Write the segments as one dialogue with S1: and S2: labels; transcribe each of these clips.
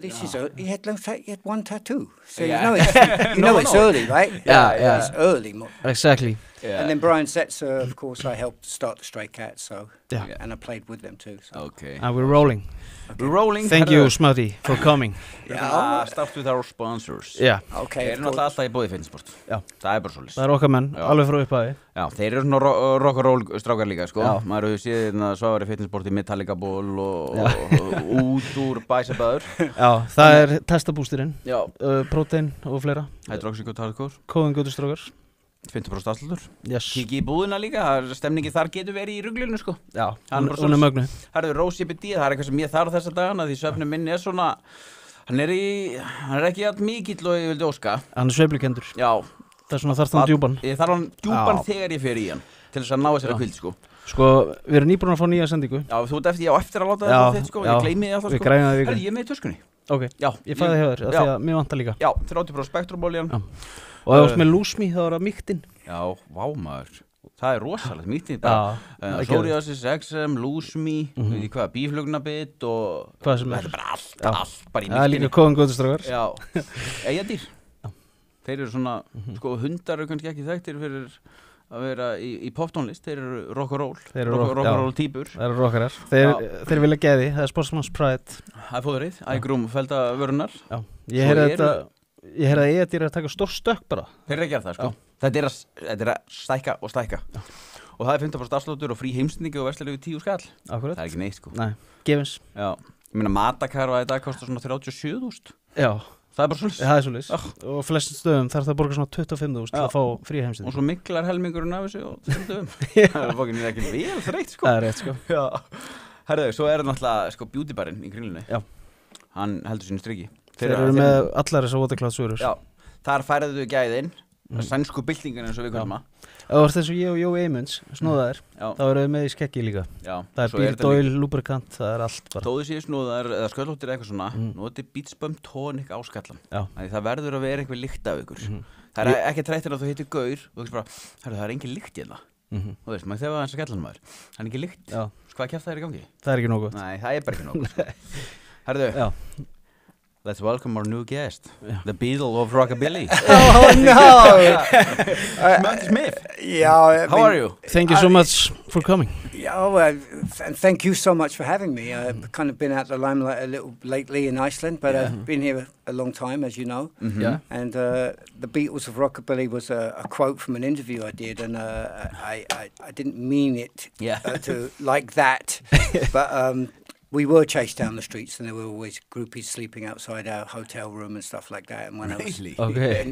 S1: this is early. He had one tattoo. So you know it's early, right?
S2: Yeah.
S1: It's early.
S2: Exactly.
S1: Yeah. And then Brian Setzer, of course, I helped start the Stray Cats, so and I played with them too. So.
S3: Okay.
S2: And we're rolling.
S3: Okay. We're rolling.
S2: Thank you, Smutty, for coming.
S3: Start with our sponsors.
S2: Yeah.
S3: Okay. Þeir náttúrulega alltaf í bóði fitnessport.
S2: Já.
S3: Það bara svolítið.
S2: Það okkar menn, alveg frá upphafi.
S3: Já, þeir svona rock'n'roll strákar líka, sko. Maður hefur séð Svavari fitnessport í Metallica ból og út úr bæsabæður.
S2: Já, það testabústurinn.
S3: Já.
S2: Protein og fleira.
S3: Hydroxycodone.
S2: Kóðan Götustrákar.
S3: 50% afsláttur.
S2: Yes.
S3: Kiki í búðina líka, stemningi þar getur verið í ruglunu, sko.
S2: Já, hún mögnu.
S3: Herðu, Rósi BD, það eitthvað sem ég þarf þessa dagana, því svefnum minn svona, hann ekki jafn mikill og ég vildi óska.
S2: Hann sveiflukendur.
S3: Já.
S2: Það svona þarf hann djúpan.
S3: Ég þarf hann djúpan þegar ég fer í hann, til þess að ná þessari kvild, sko.
S2: Sko, við erum nýbúin að fá nýja sendingu.
S3: Já, þú eftir að láta þetta þitt, sko. Ég gleymi því alltaf, sko.
S2: Við græðum það í vikunni.
S3: Herðu, ég er með í töskunni.
S2: Ok, ég fæði hjá þér, af því að mér vantar líka.
S3: Já, 30% spektrumolían.
S2: Og ef þú ert með lúsmi, þá það mýktinn.
S3: Já, vámaður. Það rosalegt mýktinn bara. Psoriasis, eczem, lúsmi, veit ég hvað, bíflugnabit og...
S2: Hvað sem
S3: þetta bara allt bara í mýktinni.
S2: Það líka kóðan Götustrákar.
S3: Já, eigadýr. Þeir eru svona, sko, hundar eru kannski ekki þekktir fyrir að vera í poptónlist. Þeir eru rock'n'roll. Rock'n'roll týpur.
S2: Það eru rockarar. Þeir vilja geði, það sportsman's pride.
S3: Það fóðrið, ægrum felda vörunar.
S2: Já, ég heyrði að eigadýr að taka stór stökk bara.
S3: Þeir eru að gera það, sko. Þetta að stækka og stækka. Og það 50% afsláttur og frí heimsendingi og verslulegu 10 skall.
S2: Akkurat.
S3: Það ekki neitt, sko.
S2: Nei, gefins.
S3: Já, ég meina matakarfa í dag kostar svona 37.000.
S2: Já.
S3: Það bara svolítið.
S2: Það svolítið. Og flestum stöðum þarf það að borga svona 25.000 til að fá frí heimsendingi. Og
S3: svo miklar helmingurinn af þessu og stöðum. Það er ekki vel þreitt, sko.
S2: Það rétt, sko.
S3: Já. Herðu, svo náttúrulega, sko, beautybarinn í Kringlunni. Já. Hann heldur sínu striki.
S2: Þeir eru með allar þessar watercloud-svörur.
S3: Já, þar færðu gæðin, sænsku byltingan eins og við komum að.
S2: Ef þú ert eins og ég og Jói Eymunds, snóðaðir, þá eru við með í skeggi líka. Já. Það Beard Oil, lubricant, það allt bara.
S3: Þóðu séu snóðar eða sköllóttir eitthvað svona, noti Beach Bum Tonic á skallan. Já. Það verður að vera einhver lykt af ykkur. Það ekki trættir að þú hittir gaur og þú veist bara, það er engin lykt í hérna. Þú veist, maður þegar hans að skallan maður. Það er engin lykt. Já. Hvað kjafta er í gangi? Það er ekki nógu. Nei, það er bara ekki nógu. Herðu. Let's welcome our new guest, the Beatle of Rockabilly.
S1: Oh no!
S3: Smutty Smiff.
S1: Yeah.
S3: How are you?
S2: Thank you so much for coming.
S1: Yeah, and thank you so much for having me. I've kind of been out the limelight a little lately in Iceland, but I've been here a long time, as you know. Yeah. And the Beatles of Rockabilly was a quote from an interview I did, and I didn't mean it to like that, but. We were chased down the streets, and there were always groupies sleeping outside our hotel room and stuff like that. And when I was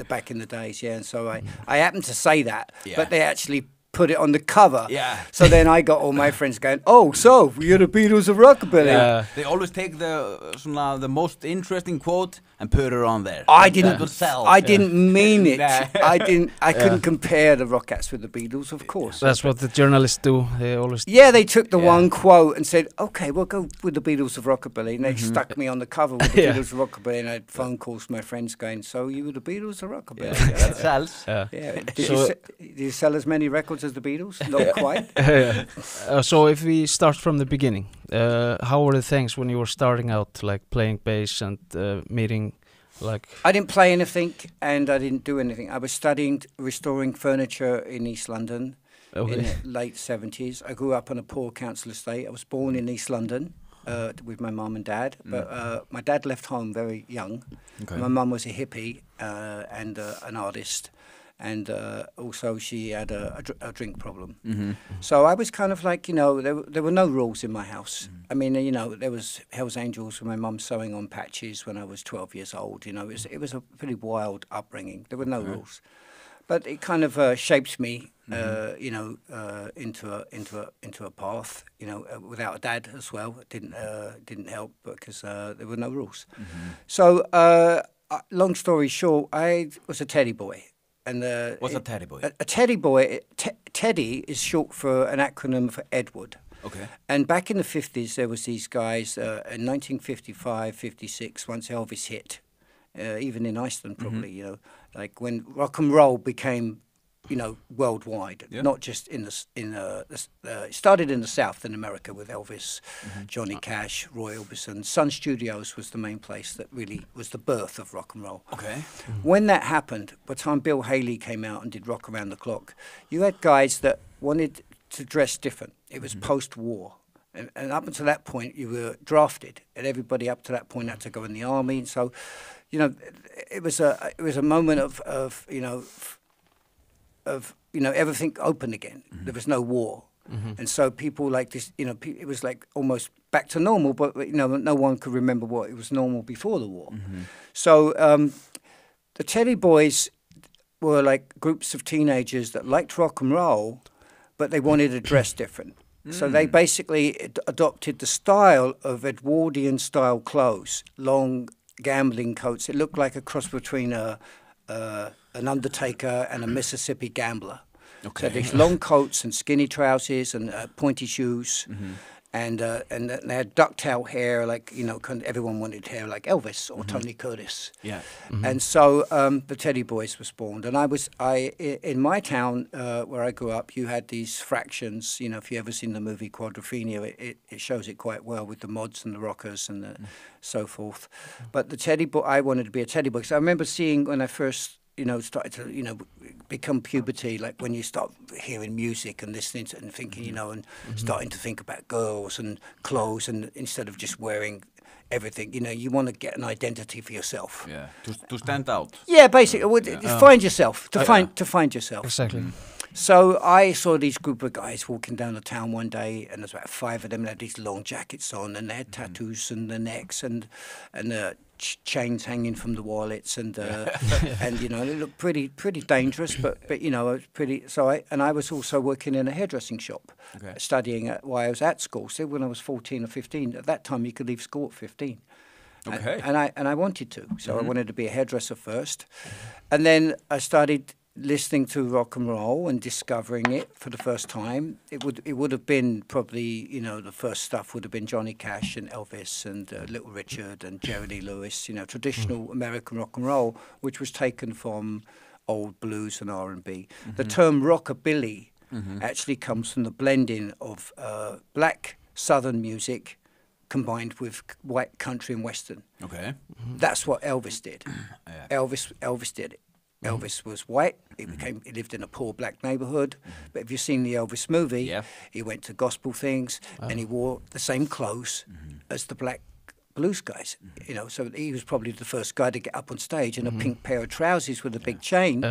S1: back in the days, and so I happened to say that, but they actually put it on the cover. Yeah. So then I got all my friends going, "Oh, so you're the Beatles of Rockabilly."
S3: They always take the most interesting quote and put it on there.
S1: I didn't mean it. I couldn't compare the rockats with the Beatles, of course.
S2: That's what the journalists do. They always.
S1: Yeah, they took the one quote and said, "Okay, we'll go with the Beatles of Rockabilly," and they stuck me on the cover with the Beatles of Rockabilly. And I had phone calls from my friends going, "So you were the Beatles of Rockabilly?"
S3: Yeah, that sells.
S1: Yeah. Did you sell as many records as the Beatles? Not quite.
S2: So if we start from the beginning, how were the things when you were starting out, like playing bass and meeting?
S1: I didn't play anything and I didn't do anything. I was studying restoring furniture in East London in the late 70s. I grew up on a poor council estate. I was born in East London with my mum and dad, but my dad left home very young. Okay. My mum was a hippie and an artist. And also she had a drink problem. So I was kind of like, there were no rules in my house. I mean, there was Hell's Angels with my mum sewing on patches when I was 12 years old. It was a pretty wild upbringing. There were no rules. But it kind of shaped me, into a path, without a dad as well. It didn't help because there were no rules. So long story short, I was a teddy boy. And
S3: what's a teddy boy?
S1: A teddy boy, teddy is short for an acronym for Edward. Okay. And back in the 50s, there was these guys, in 1955, 56, once Elvis hit, even in Iceland probably, like when rock and roll became worldwide, not just it started in the South in America with Elvis, Johnny Cash, Roy Orbison. Sun Studios was the main place that really was the birth of rock and roll.
S3: Okay.
S1: When that happened, by the time Bill Haley came out and did Rock Around the Clock, you had guys that wanted to dress different. It was post-war. And up until that point, you were drafted, and everybody up to that point had to go in the army. And so, it was a moment of everything open again. There was no war, and so people like this. It was like almost back to normal. But no one could remember what it was normal before the war. So the Teddy Boys were like groups of teenagers that liked rock and roll, but they wanted to dress different. So they basically adopted the style of Edwardian style clothes, long gambling coats. It looked like a cross between an undertaker and a Mississippi gambler. Okay. So these long coats and skinny trousers and pointy shoes, and they had ducktail hair, like everyone wanted hair like Elvis or Tony Curtis. Yeah. And so the Teddy Boys was spawned, and in my town where I grew up, you had these fractions. If you ever seen the movie Quadrophenia, it shows it quite well with the mods and the rockers and so forth. But the Teddy Boy, I wanted to be a Teddy Boy because I remember seeing when I first started to, become puberty, like when you start hearing music and listening to it and thinking, and starting to think about girls and clothes, and instead of just wearing everything, you want to get an identity for yourself.
S3: Yeah, to stand out.
S1: Yeah, basically, find yourself, to find yourself.
S2: Exactly.
S1: So I saw these group of guys walking down the town one day, and there's about 5 of them. They had these long jackets on, and they had tattoos on their necks, and chains hanging from the wallets, and they looked pretty dangerous, but it was pretty. So I was also working in a hairdressing shop, studying while I was at school. So when I was 14 or 15, at that time you could leave school at 15. Okay. And I wanted to, so I wanted to be a hairdresser first, and then I started listening to rock and roll and discovering it for the first time. It would have been probably, the first stuff would have been Johnny Cash and Elvis and Little Richard and Jerry Lee Lewis, traditional American rock and roll, which was taken from old blues and R&B. The term rockabilly actually comes from the blending of black Southern music combined with white country and Western. Okay. That's what Elvis did. Elvis did it. Elvis was white. He lived in a poor black neighborhood. But if you've seen the Elvis movie, he went to gospel things and he wore the same clothes as the black blues guys. So he was probably the first guy to get up on stage in a pink pair of trousers with a big chain,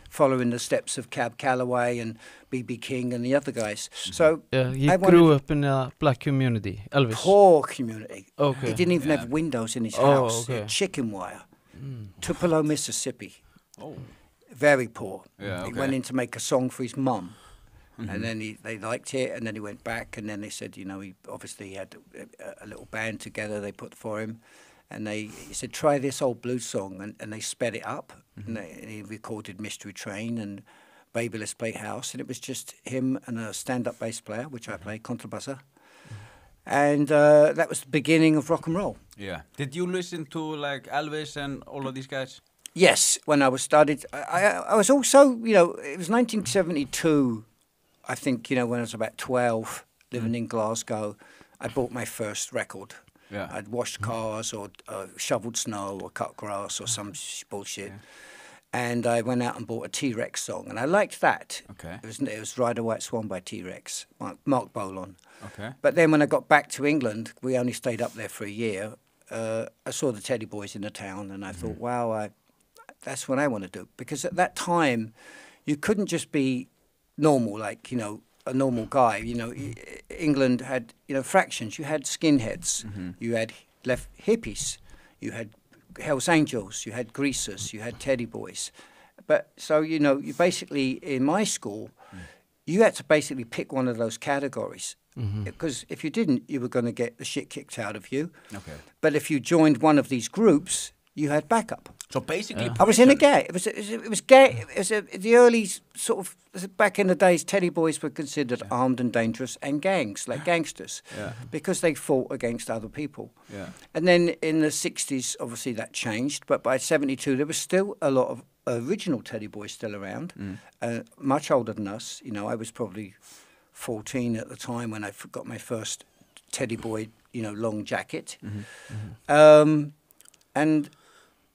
S1: following the steps of Cab Calloway and B.B. King and the other guys. So
S2: he grew up in a black community, Elvis.
S1: Poor community. Okay. He didn't even have windows in his house. Chicken wire. Tupelo, Mississippi. Oh, very poor. Yeah, He went in to make a song for his mum, and then they liked it, and then he went back, and then they said, he obviously had a little band together they put for him, and he said, try this old blues song, and they sped it up, and he recorded Mystery Train and Baby Let's Play House, and it was just him and a stand-up bass player, which I played, contrabassa, and that was the beginning of rock and roll.
S3: Yeah. Did you listen to like Elvis and all of these guys?
S1: Yes, when I was started, I was also, it was 1972, I think, when I was about 12, living in Glasgow, I bought my first record. Yeah. I'd washed cars or shoveled snow or cut grass or some bullshit. Yeah. And I went out and bought a T-Rex song, and I liked that. Okay. It was Ride a White Swan by T-Rex, Mark Bolan. Okay. But then when I got back to England, we only stayed up there for a year, I saw the Teddy Boys in the town, and I thought, wow, that's what I want to do. Because at that time, you couldn't just be normal, like, a normal guy. England had, fractions. You had skinheads. You had left hippies. You had Hells Angels. You had greasers. You had Teddy Boys. But so, you basically, in my school, you had to basically pick one of those categories. Because if you didn't, you were going to get the shit kicked out of you. Okay. But if you joined one of these groups, you had backup.
S3: So basically,
S1: I was in a gay. It was gay. It was the early sort of back in the days, teddy boys were considered armed and dangerous and gangs, like gangsters, because they fought against other people. Yeah. And then in the 60s, obviously that changed, but by 72 there was still a lot of original teddy boys still around, much older than us. You know, I was probably 14 at the time when I got my first teddy boy, you know, long jacket. And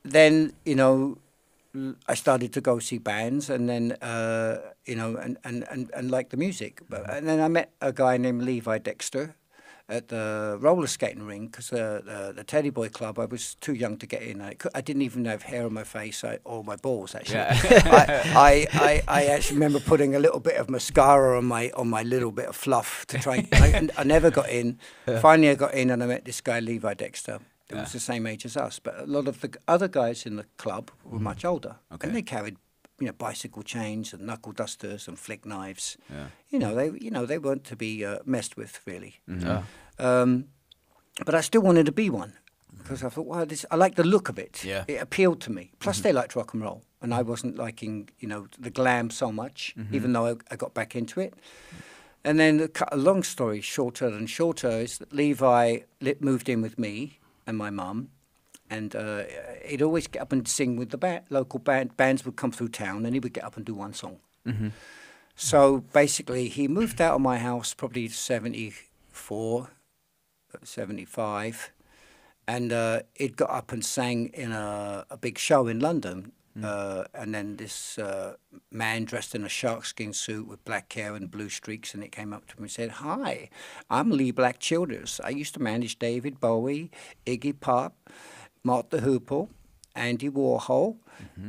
S1: then, you know, I started to go see bands, and then you know, and like the music. And then I met a guy named Levi Dexter at the roller skating rink, because the Teddy Boy Club, I was too young to get in. I didn't even have hair on my face or my balls, actually. Yeah. I actually remember putting a little bit of mascara on my little bit of fluff to try. I never got in. Finally, I got in, and I met this guy Levi Dexter. It was the same age as us, but a lot of the other guys in the club were much older, and they carried, you know, bicycle chains and knuckle dusters and flick knives. Yeah. They weren't to be messed with, really. But I still wanted to be one, because I thought, well, I like the look of it. Yeah. It appealed to me. Plus, they liked rock and roll, and I wasn't liking, you know, the glam so much, even though I got back into it. And then, a long story shorter than shorter, is that Levi moved in with me and my mum, and he'd always get up and sing with the local bands would come through town, and he would get up and do one song. So basically, he moved out of my house probably 74, 75, and he'd got up and sang in a big show in London. And then this man dressed in a sharkskin suit with black hair and blue streaks, and it came up to me and said, "Hi, I'm Lee Black Childers. I used to manage David Bowie, Iggy Pop, Martha Hoople, Andy Warhol.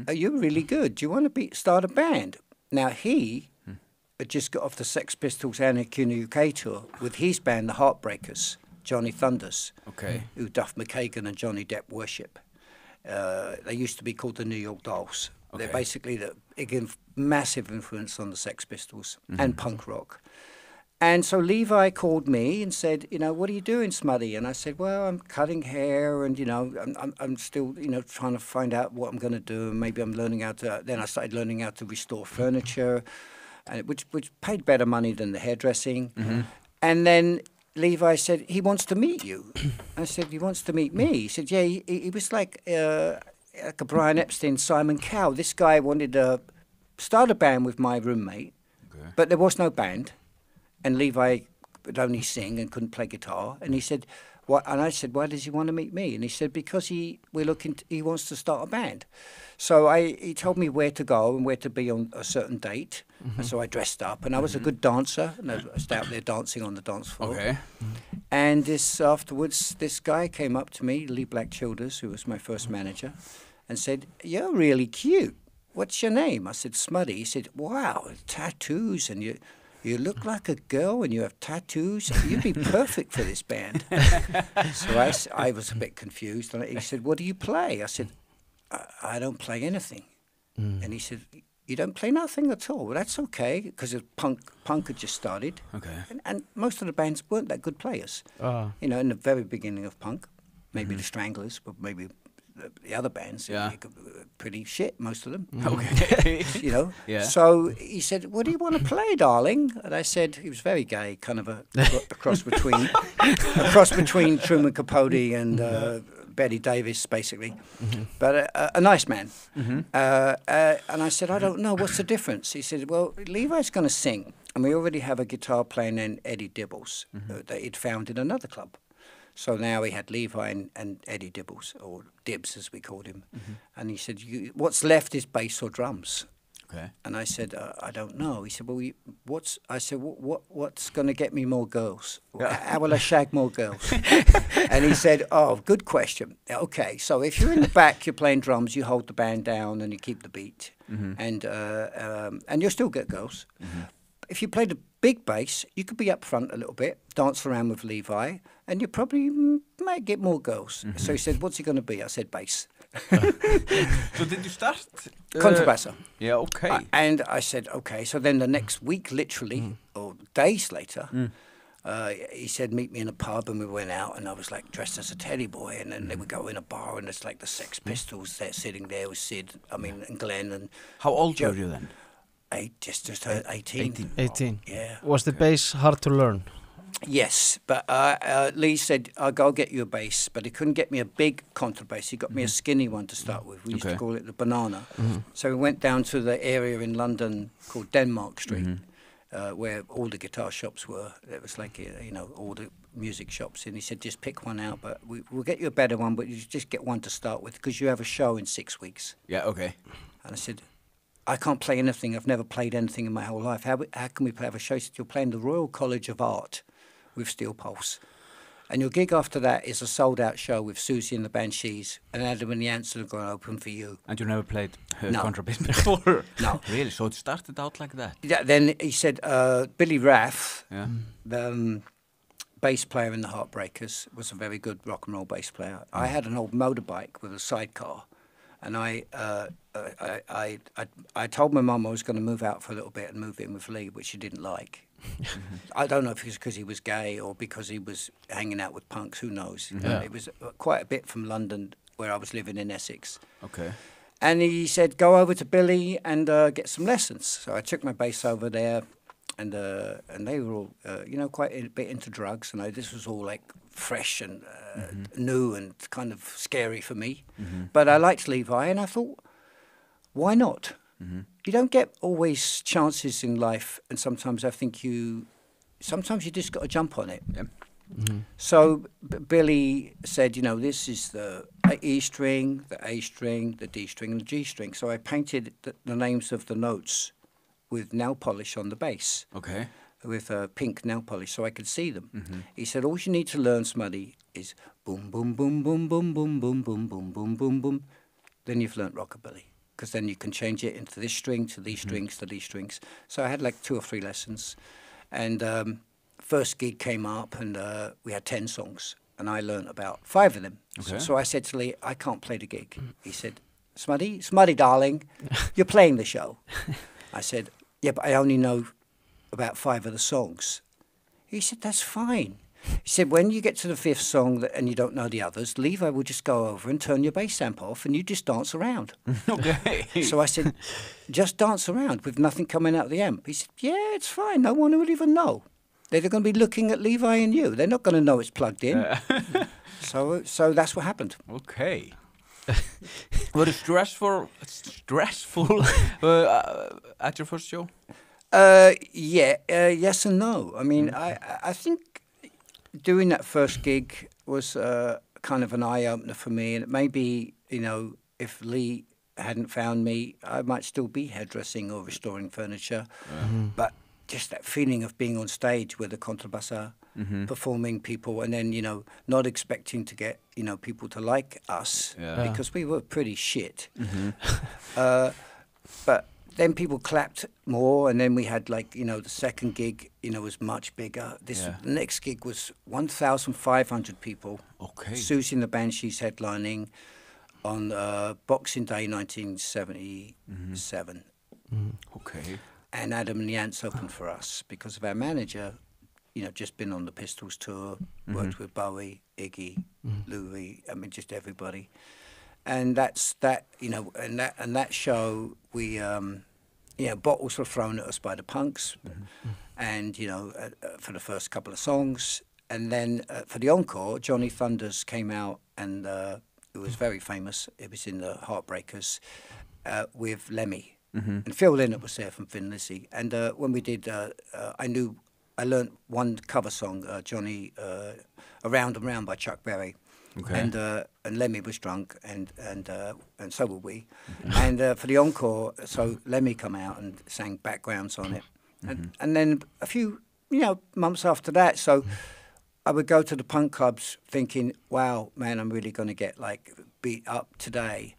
S1: You're really good. Do you want to start a band?" Now, he had just got off the Sex Pistols Anarchy in the UK tour with his band, the Heartbreakers, Johnny Thunders, who Duff McKagan and Johnny Depp worship. They used to be called the New York Dolls. They're basically the massive influence on the Sex Pistols and punk rock. And so Levi called me and said, you know, "What are you doing, Smutty?" And I said, "Well, I'm cutting hair, and, you know, I'm still, you know, trying to find out what I'm going to do. And maybe I'm learning how to." Then I started learning how to restore furniture, which paid better money than the hairdressing. And then Levi said, "He wants to meet you." I said, "He wants to meet me?" He said, "Yeah, he was like a Brian Epstein, Simon Cowell. This guy wanted to start a band with my roommate, but there was no band, and Levi could only sing and couldn't play guitar." And he said, "What?" And I said, "Why does he want to meet me?" And he said, "Because he wants to start a band." So he told me where to go and where to be on a certain date. And so I dressed up, and I was a good dancer, and I was out there dancing on the dance floor. And afterwards, this guy came up to me, Lee Black Childers, who was my first manager, and said, "You're really cute. What's your name?" I said, "Smutty." He said, "Wow, tattoos, and you look like a girl, and you have tattoos. You'd be perfect for this band." So I was a bit confused. And he said, "What do you play?" I said, I don't play anything." And he said, "You don't play nothing at all?" "Well, that's okay, because punk had just started. And most of the bands weren't that good players. You know, in the very beginning of punk, maybe the Stranglers, but maybe the other bands, pretty shit, most of them. You know. So he said, "What do you want to play, darling?" And I said, he was very gay, kind of a cross between Truman Capote and Betty Davis, basically, but a nice man. And I said, "I don't know, what's the difference?" He said, "Well, Levi's going to sing, and we already have a guitar player named Eddie Dibbles that he'd found in another club. So now we had Levi and Eddie Dibbles, or Dibs as we called him. And he said, "What's left is bass or drums." And I said, "I don't know." He said, "Well, what's going to get me more girls? How will I shag more girls?" And he said, "Oh, good question. Okay, so if you're in the back, you're playing drums, you hold the band down and you keep the beat, and you'll still get girls. If you play the big bass, you could be up front a little bit, dance around with Levi, and you probably might get more girls." So he said, "What's he going to be?" I said, "Bass."
S3: So did you start?
S1: Contrabasso.
S3: Yeah, okay.
S1: And I said, okay. So then the next week, literally, or days later, he said, "Meet me in a pub," and we went out, and I was like dressed as a teddy boy, and then they would go in a bar, and it's like the Sex Pistols, they're sitting there with Sid, and Glenn. And
S3: how old were you then?
S1: Just 18.
S2: 18.
S1: Yeah.
S2: Was the bass hard to learn?
S1: Yes, but Lee said, I'll go get you a bass, but he couldn't get me a big contrabass. He got me a skinny one to start with. We used to call it the banana. So we went down to the area in London called Denmark Street, where all the guitar shops were. It was like, all the music shops. And he said, just pick one out, but we'll get you a better one, but you just get one to start with because you have a show in 6 weeks.
S3: Yeah, okay.
S1: And I said, I can't play anything. I've never played anything in my whole life. How can we have a show? He said, you're playing the Royal College of Art with Steel Pulse. And your gig after that is a sold-out show with Susie and the Banshees, and Adam and the Ants are going to open for you.
S3: And you never played contrabass before?
S1: No.
S3: Really? So it started out like that?
S1: Yeah, then he said, Billy Raff, the bass player in the Heartbreakers, was a very good rock and roll bass player. I had an old motorbike with a sidecar, and I told my mum I was going to move out for a little bit and move in with Lee, which she didn't like. I don't know if it was because he was gay or because he was hanging out with punks, who knows. It was quite a bit from London, where I was living in Essex.
S3: Okay.
S1: And he said, go over to Billy and get some lessons. So I took my bass over there, and they were all, quite a bit into drugs. And this was all like fresh and new and kind of scary for me. But I liked Levi, and I thought, why not? You don't get always chances in life, and sometimes I think you just got to jump on it.
S3: Yeah.
S1: So Billy said, this is the E string, the A string, the D string, and the G string. So I painted the names of the notes with nail polish on the bass.
S3: Okay.
S1: With pink nail polish, so I could see them. He said, all you need to learn, Smutty, is boom, boom, boom, boom, boom, boom, boom, boom, boom, boom, boom, boom. Then you've learnt rockabilly. Because then you can change it into this string, to these strings, to these strings. So I had like 2 or 3 lessons. And first gig came up, and we had 10 songs. And I learned about 5 of them. Okay. So I said to Lee, I can't play the gig. He said, Smutty, darling, you're playing the show. I said, yeah, but I only know about 5 of the songs. He said, that's fine. He said, when you get to the 5th song and you don't know the others, Levi will just go over and turn your bass amp off and you just dance around.
S3: Okay.
S1: So I said, just dance around with nothing coming out of the amp. He said, yeah, it's fine. No one will even know. They're going to be looking at Levi and you. They're not going to know it's plugged in. So that's what happened.
S3: Okay. Was it stressful at your first show?
S1: Yes and no. I mean, I think doing that first gig was kind of an eye-opener for me. And maybe, if Lee hadn't found me, I might still be hairdressing or restoring furniture. But just that feeling of being on stage with a contrabassa, performing people, and then, not expecting to get, people to like us because we were pretty shit. But then people clapped more, and then we had the second gig, was much bigger. The next gig was 1,500 people.
S3: Okay.
S1: Susie and the Banshees headlining on Boxing Day 1977.
S3: Okay.
S1: And Adam and the Ants opened for us because of our manager, just been on the Pistols tour, worked with Bowie, Iggy, Louis, I mean, just everybody. And that's that, and that show, we, bottles were thrown at us by the punks, and, for the first couple of songs. And then for the encore, Johnny Thunders came out, and it was very famous. It was in the Heartbreakers with Lemmy. And Phil Lynott was there from Thin Lizzy. And when we did, I learnt one cover song, Johnny, Around and Round by Chuck Berry. Okay. And Lemmy was drunk, and so were we. And for the encore, so Lemmy come out and sang backgrounds on it. And then a few, months after that, so I would go to the punk clubs thinking, wow, man, I'm really going to get beat up today.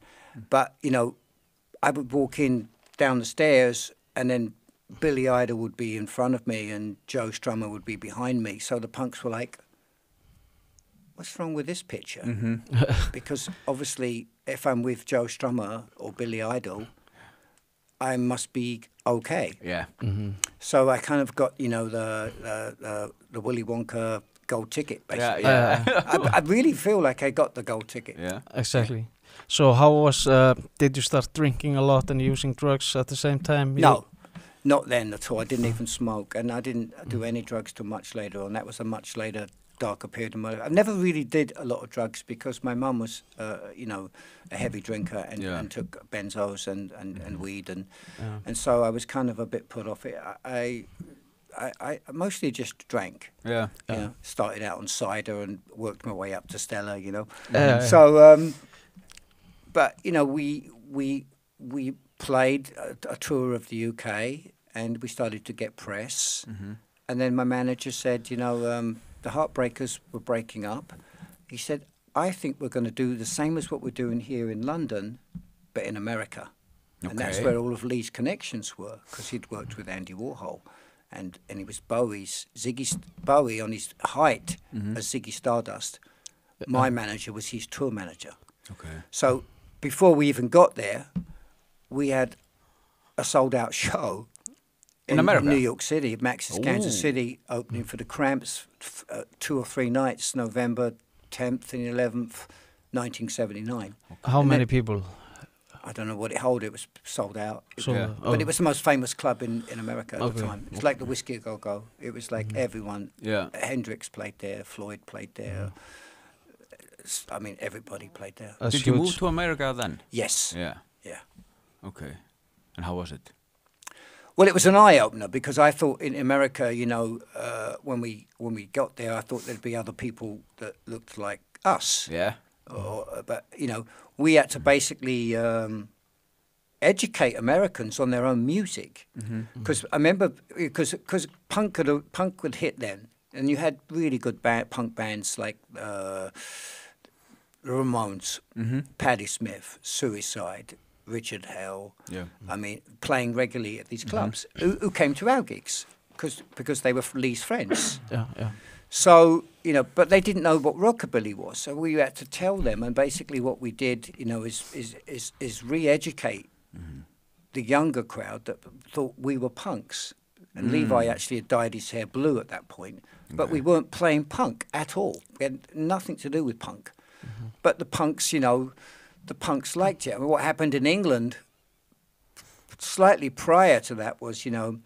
S1: But, I would walk in down the stairs, and then Billy Idol would be in front of me and Joe Strummer would be behind me. So the punks were like, what's wrong with this picture? Because obviously, if I'm with Joe Strummer or Billy Idol, I must be okay.
S3: Yeah.
S1: So I kind of got, the Willy Wonka gold ticket, basically. I really feel like I got the gold ticket.
S2: Yeah, exactly. So how was, did you start drinking a lot and using drugs at the same time?
S1: No. Not then at all. I didn't even smoke, and I didn't do any drugs till much later on. That was a much later, darker period in my life. I never really did a lot of drugs because my mum was, you know, a heavy drinker and took benzos and weed, and so I was kind of a bit put off it. I mostly just drank. You know, started out on cider and worked my way up to Stella. You know, so but you know, we played a tour of the UK, and we started to get press. And then my manager said, you know, the Heartbreakers were breaking up. He said, I think we're going to do the same as what we're doing here in London, but in America. And that's where all of Lee's connections were, because he'd worked with Andy Warhol. And he was Bowie on his height as Ziggy Stardust. My manager was his tour manager. So before we even got there, we had a sold-out show in America? New York City, Max's Kansas City, opening for the Cramps, 2 or 3 nights, November 10th and 11th, 1979.
S2: How many people?
S1: I don't know what it held. It was sold out. But it was the most famous club in America at the time. It's like the Whiskey Go-Go. It was like everyone. Hendrix played there, Floyd played there. I mean, everybody played there.
S3: Did you move to America then?
S1: Yes.
S3: Yeah. Okay. And how was it?
S1: Well, it was an eye-opener because I thought in America, you know, when we got there, I thought there'd be other people that looked like us. But, you know, we had to basically educate Americans on their own music. Because I remember, because punk would hit then, and you had really good punk bands like the Ramones, Patti Smith, Suicide, Richard Hell, I mean, playing regularly at these clubs, who came to our gigs because they were Lee's friends. So, you know, but they didn't know what rockabilly was, so we had to tell them, and basically what we did, you know, is re-educate the younger crowd that thought we were punks. And Levi actually had dyed his hair blue at that point, but we weren't playing punk at all. We had nothing to do with punk. But the punks, you know, the punks liked it. I mean, what happened in England slightly prior to that was, you know,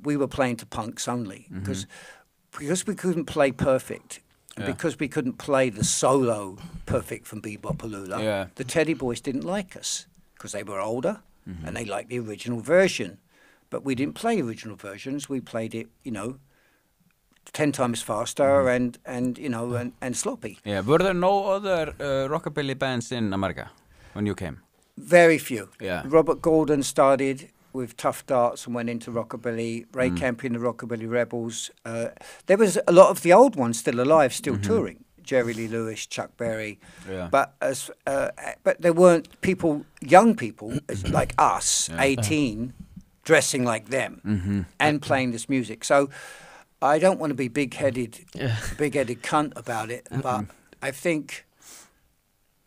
S1: we were playing to punks only because we couldn't play perfect, and because we couldn't play the solo perfect from Bebopaloola, the Teddy Boys didn't like us because they were older and they liked the original version. But we didn't play original versions. We played it, you know, 10 times faster and you know, and sloppy.
S3: Were there no other rockabilly bands in America when you came?
S1: Very few. Robert Gordon started with Tough Darts and went into rockabilly. Ray Campion, the Rockabilly Rebels. There was a lot of the old ones still alive, still touring. Jerry Lee Lewis, Chuck Berry. But there weren't people, young people like us, 18, dressing like them and playing this music. So I don't want to be big-headed cunt about it, but I think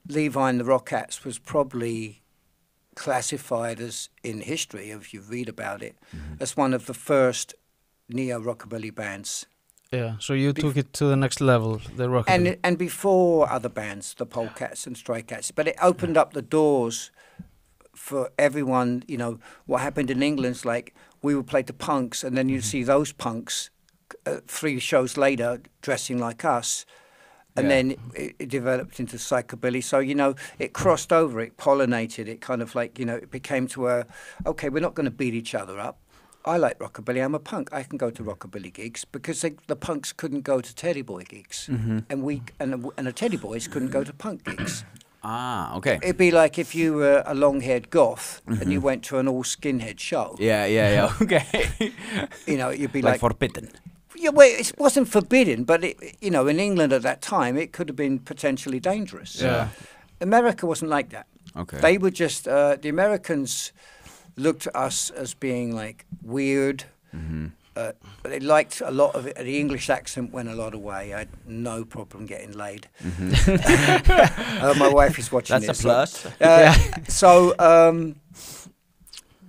S1: Levi and the Rockats was probably classified as, in history, if you read about it, as one of the first neo-rockabilly bands.
S2: So you took it to the next level, the rockabilly.
S1: And before other bands, the Polecats and Stray Cats, but it opened up the doors for everyone. You know, what happened in England's like, we would play the punks, and then you'd see those punks 3 shows later dressing like us, and then it developed into psychobilly. So, you know, it crossed over, it pollinated, it kind of like, you know, it became to a, okay, we're not going to beat each other up. I like rockabilly, I'm a punk, I can go to rockabilly gigs, because the punks couldn't go to Teddy Boy gigs, and the Teddy Boys couldn't go to punk gigs.
S3: Okay.
S1: It'd be like if you were a long-haired goth and you went to an all-skinhead show.
S3: Okay.
S1: You know, you'd be like
S3: forbidden.
S1: Yeah, well, it wasn't forbidden, but you know, in England at that time, it could have been potentially dangerous. America wasn't like that.
S3: Okay.
S1: They were just the Americans looked at us as being like weird. They liked a lot of it. The English accent went a lot away. I had no problem getting laid. My wife is watching
S3: this.
S1: That's
S3: a plus.
S1: So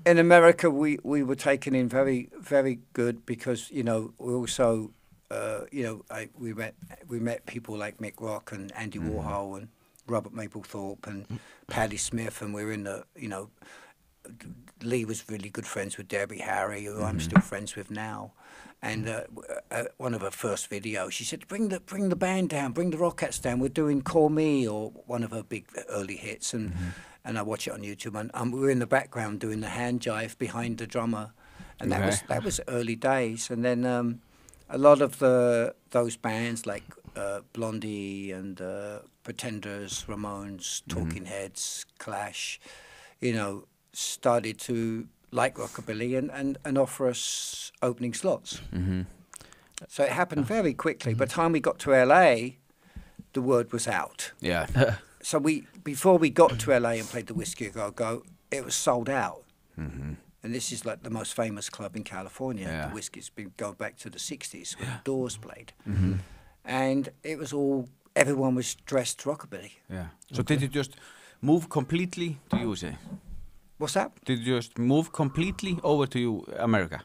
S1: in America, we were taken in very, very good because, you know, we also, you know, we met people like Mick Rock and Andy Warhol and Robert Mapplethorpe and Patti Smith, and we were in the, you know, Lee was really good friends with Debbie Harry, who I'm still friends with now. And one of her first videos, she said, bring the band down, bring the Rockats down. We're doing Call Me, or one of her big early hits. And I watch it on YouTube. And we were in the background doing the hand jive behind the drummer. And that was early days. And then a lot of those bands like Blondie and Pretenders, Ramones, Talking Heads, Clash, you know, started to like rockabilly and offer us opening slots. So it happened very quickly. By the time we got to LA, the word was out.
S3: Yeah.
S1: So before we got to LA and played the Whiskey A Go, it was sold out. And this is like the most famous club in California.
S3: Yeah.
S1: The Whiskey's been going back to the 60s when the Doors played. And it was everyone was dressed rockabilly.
S3: Yeah. So did you just move completely to USA?
S1: What's that?
S3: Did you just move completely over to America?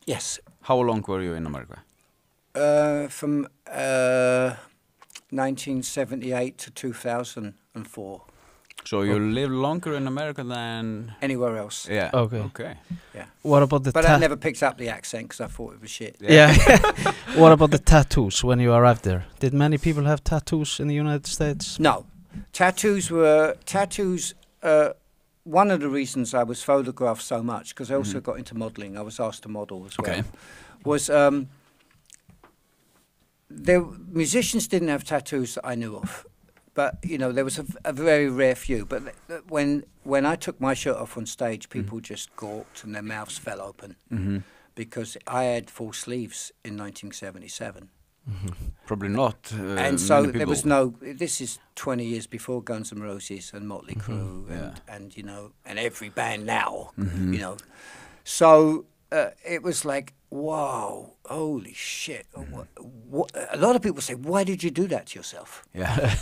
S1: Yes.
S3: How long were you in America?
S1: From 1978 to 2004.
S3: So you lived longer in America than
S1: anywhere else.
S3: Yeah. Okay.
S1: Yeah.
S2: What about the?
S1: But I never picked up the accent because I thought it was shit.
S2: Yeah. What about the tattoos when you arrived there? Did many people have tattoos in the United States?
S1: No, tattoos. One of the reasons I was photographed so much, because I also got into modelling. I was asked to model as well. Was musicians didn't have tattoos that I knew of. But, you know, there was a very rare few. But when I took my shirt off on stage, people just gawked and their mouths fell open. Because I had full sleeves in 1977.
S3: Probably not.
S1: And so there was this is 20 years before Guns N' Roses and Motley Crue and, you know, and every band now, you know. So it was like, wow, holy shit. A lot of people say, why did you do that to yourself?
S3: Yeah.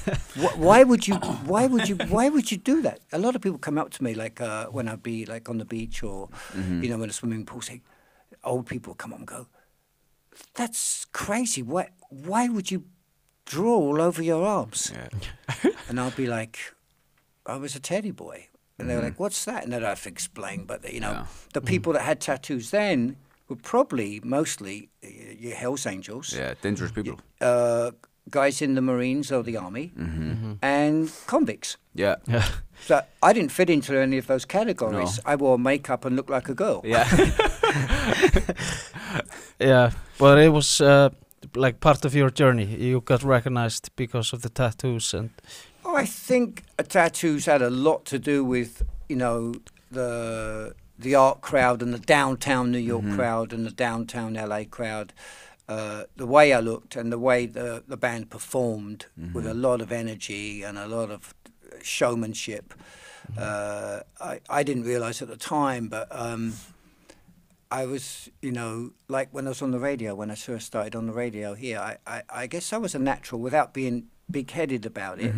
S1: Why would you do that? A lot of people come up to me like when I'd be like on the beach or, you know, in a swimming pool, say, old people come up and go, that's crazy. Why would you draw all over your arms? Yeah. And I'll be like, I was a teddy boy. And they were like, what's that? And then I'd have to explain. But, you know, the people that had tattoos then were probably mostly your Hells Angels.
S3: Yeah, dangerous people.
S1: Guys in the Marines or the Army. And convicts.
S3: Yeah.
S1: So I didn't fit into any of those categories. No. I wore makeup and looked like a girl.
S3: Yeah.
S2: Yeah, but it was like part of your journey. You got recognized because of the tattoos and...
S1: Oh, I think tattoos had a lot to do with, you know, the art crowd and the downtown New York crowd and the downtown LA crowd. The way I looked and the way the band performed with a lot of energy and a lot of showmanship. I didn't realize at the time, but I was, you know, like when I was on the radio, when I first started on the radio here, I guess I was a natural without being big-headed about it.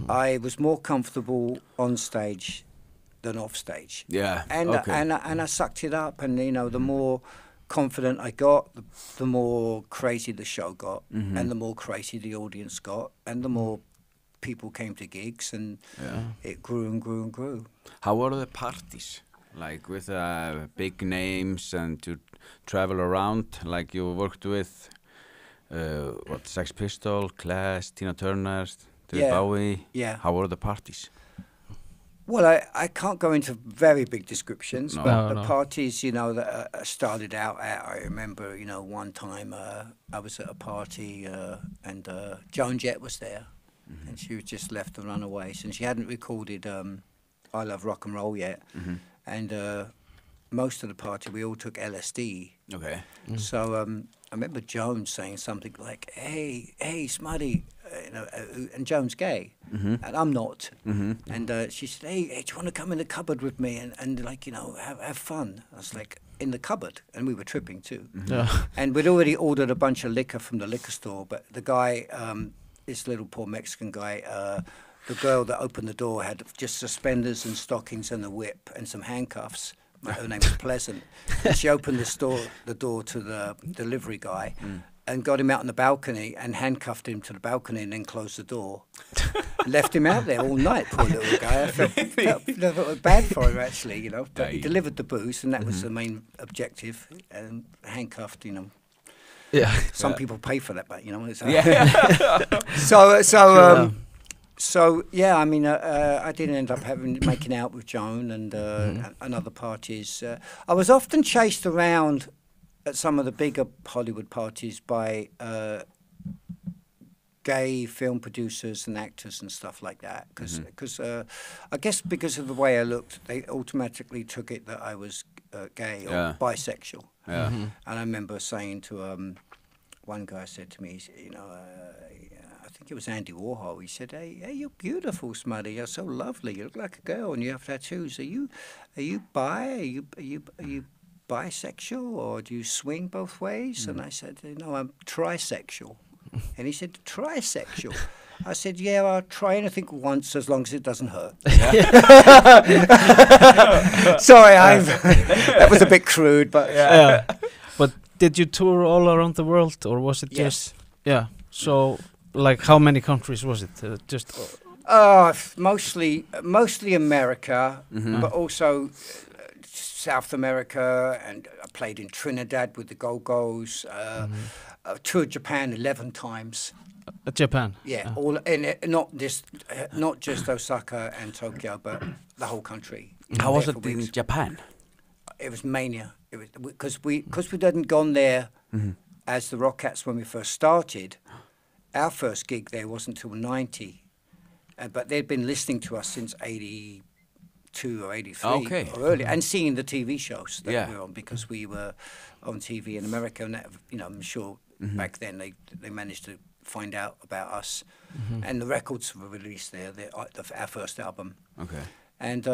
S1: I was more comfortable on stage than off stage.
S3: Yeah,
S1: and I sucked it up, and you know, the more confident I got, the more crazy the show got, and the more crazy the audience got, and the more people came to gigs, and it grew and grew and grew.
S3: How were the parties? Like with big names and to travel around, like you worked with Sex Pistols, Clash, Tina Turner, David Bowie.
S1: Yeah.
S3: How were the parties?
S1: Well, I can't go into very big descriptions, but the parties, you know, that I started out at, I remember, you know, one time I was at a party and Joan Jett was there, and she was just left to run away, and she hadn't recorded I Love Rock and Roll yet, and most of the party we all took LSD. Okay. So I remember Joan saying something like, "Hey, Smutty," you know, and Joan's gay, and I'm not. And she said, "Hey, do you want to come in the cupboard with me and like, you know, have fun?" I was like, "In the cupboard," and we were tripping too. And we'd already ordered a bunch of liquor from the liquor store, but the guy, this little poor Mexican guy, the girl that opened the door had just suspenders and stockings and a whip and some handcuffs. Her name was Pleasant. And she opened the door to the delivery guy, and got him out on the balcony and handcuffed him to the balcony and then closed the door. Left him out there all night, poor little guy. I felt bad for him, actually, you know. But he delivered the booze, and that was the main objective, and handcuffed, you know.
S2: Yeah.
S1: Some people pay for that, but, you know. So yeah, I mean, I didn't end up making out with Joan and other parties. I was often chased around at some of the bigger Hollywood parties by gay film producers and actors and stuff like that. Because I guess because of the way I looked, they automatically took it that I was gay or bisexual. Yeah. And I remember saying to one guy said to me, you know, I think it was Andy Warhol. He said, "Hey, you're beautiful, Smutty. You're so lovely. You look like a girl, and you have tattoos. Are you bi? Are you bisexual, or do you swing both ways?" And I said, "No, I'm trisexual." And he said, "Trisexual?" I said, "Yeah, I'll try anything once as long as it doesn't hurt." Sorry, that was a bit crude, but
S2: But did you tour all around the world, or was it just So, like, how many countries was it? Just
S1: mostly America, but also South America, and I played in Trinidad with the Go-Go's. Toured Japan 11 times.
S2: Japan.
S1: Yeah, all in it, not just Osaka and Tokyo, but the whole country.
S3: How was it in Japan?
S1: It was mania. It was because we hadn't gone there as the Rockats when we first started. Our first gig there wasn't until '90, but they'd been listening to us since '82 or '83 or earlier, and seeing the TV shows that we were on, because we were on TV in America, and that, you know, I'm sure back then they managed to find out about us, and the records were released there. Our first album. Okay. And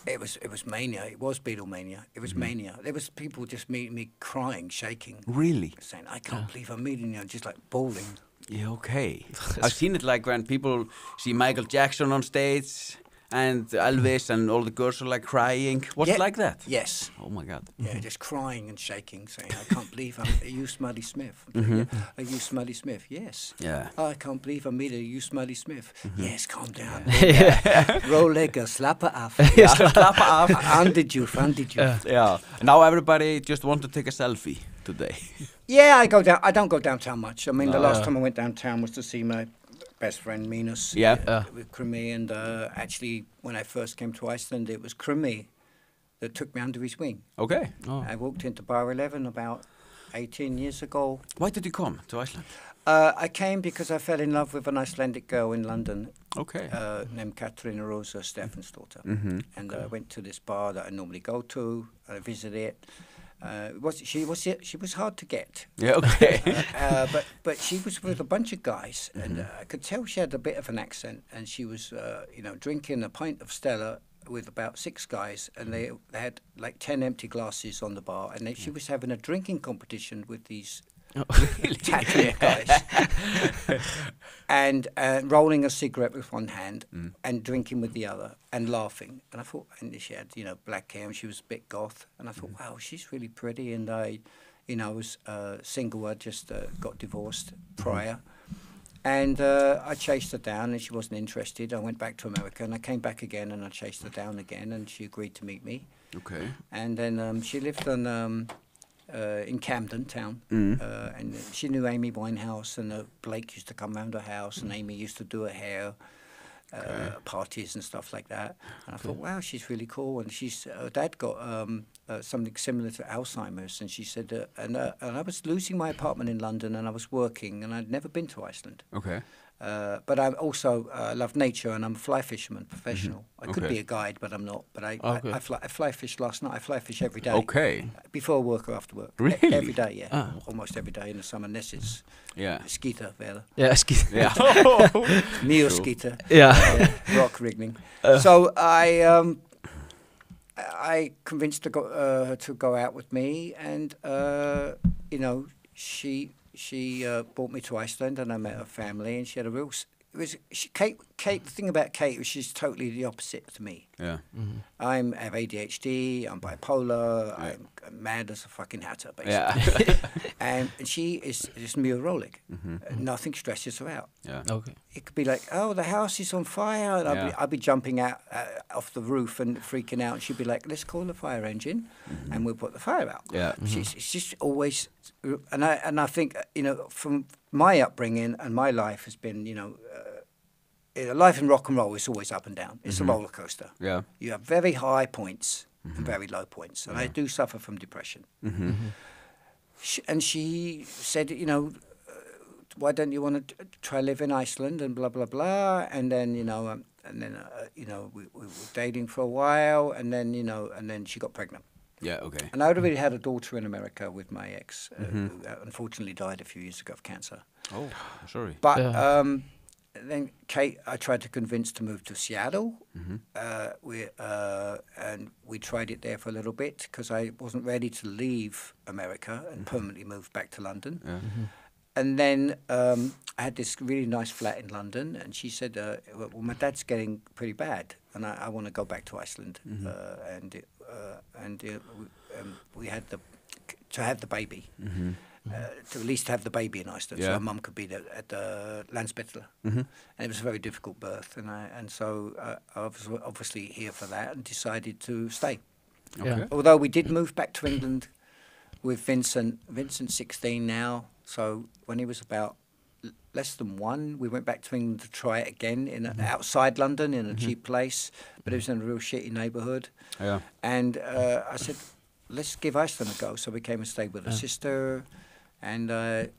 S1: it was mania. It was Beatlemania. It was mania. There was people just meeting me, crying, shaking. Really? Saying, "I can't believe I'm meeting you," just like bawling.
S3: Yeah, okay. I've seen it like when people see Michael Jackson on stage and Elvis and all the girls are like crying. Was it like that?
S1: Yes.
S3: Oh my God.
S1: Yeah, just crying and shaking, saying, "I can't believe are you Smutty Smiff?" Are you Smutty Smiff? Yes. Yeah. "Oh, I can't believe I'm meeting you, Smutty Smiff." Yes, calm down. Roll-legger, slappa af. Slappa af. Andijuf.
S3: Yeah. Now everybody just want to take a selfie today.
S1: Yeah, I don't go downtown much. I mean, the last time I went downtown was to see my best friend Minos with Krimi, and actually when I first came to Iceland, it was Krimi that took me under his wing. Okay. I walked into Bar 11 about 18 years ago.
S3: Why did you come to Iceland?
S1: I came because I fell in love with an Icelandic girl in London. Okay. Named Katarina Rosa Stefánsdóttir. And I went to this bar that I normally go to. I visited it. She was hard to get. Yeah, okay. But she was with a bunch of guys, and I could tell she had a bit of an accent, and she was, drinking a pint of Stella with about 6 guys, and they had like 10 empty glasses on the bar, and she was having a drinking competition with these tattooed guys, and rolling a cigarette with one hand and drinking with the other and laughing. And I thought, and she had, black hair, and she was a bit goth, and I thought, wow, she's really pretty. And I was single. I just got divorced prior. And I chased her down, and she wasn't interested. I went back to America, and I came back again, and I chased her down again, and she agreed to meet me. Okay. And then she lived on in Camden Town, and she knew Amy Winehouse, and Blake used to come round her house, and Amy used to do her hair, parties and stuff like that. And I thought, wow, she's really cool. And her dad got something similar to Alzheimer's, and she said, and I was losing my apartment in London, and I was working, and I'd never been to Iceland. Okay. But I also love nature, and I'm a fly fisherman, professional. I could be a guide, but I'm not. But I fly fish last night. I fly fish every day. Okay. Before work or after work. Really? Every day, yeah. Almost every day in the summer, unless it's skeeter weather. Yeah, skeeter. Yeah. Neo skeeter. Yeah. Rock rigging. So I convinced her to go out with me, and she brought me to Iceland, and I met her family, and she had a real Kate. The thing about Kate was she's totally the opposite to me.
S3: Yeah.
S1: I have ADHD. I'm bipolar. Yeah. I'm mad as a fucking hatter, basically.
S3: Yeah.
S1: and she is just neurotic. Nothing stresses her out.
S3: Yeah.
S2: Okay.
S1: It could be like, oh, the house is on fire. And I'd be jumping out off the roof and freaking out. And she'd be like, let's call the fire engine, and we'll put the fire out.
S3: Yeah.
S1: It's just always, and I think from my upbringing and my life has been life in rock and roll is always up and down. It's a roller coaster.
S3: Yeah.
S1: You have very high points and very low points, and I do suffer from depression. And she said, why don't you want to try live in Iceland and blah blah blah, and then we were dating for a while, and then she got pregnant.
S3: Yeah, okay.
S1: And I already had a daughter in America with my ex, who unfortunately died a few years ago of cancer.
S3: Oh, I'm sorry.
S1: But then Kate, I tried to convince to move to Seattle. And we tried it there for a little bit because I wasn't ready to leave America and permanently move back to London. Yeah. And then I had this really nice flat in London, and she said, well, my dad's getting pretty bad, and I want to go back to Iceland. We had to have the baby, to at least have the baby in Iceland, so our mum could be there at the Landsbitler. And it was a very difficult birth, and so I was obviously here for that and decided to stay. Okay. Although we did move back to England with Vincent. Vincent's 16 now, so when he was about less than 1, we went back to England to try it again outside London in a cheap place, but it was in a real shitty neighbourhood. Yeah. And I said, let's give Iceland a go. So we came and stayed with a sister, and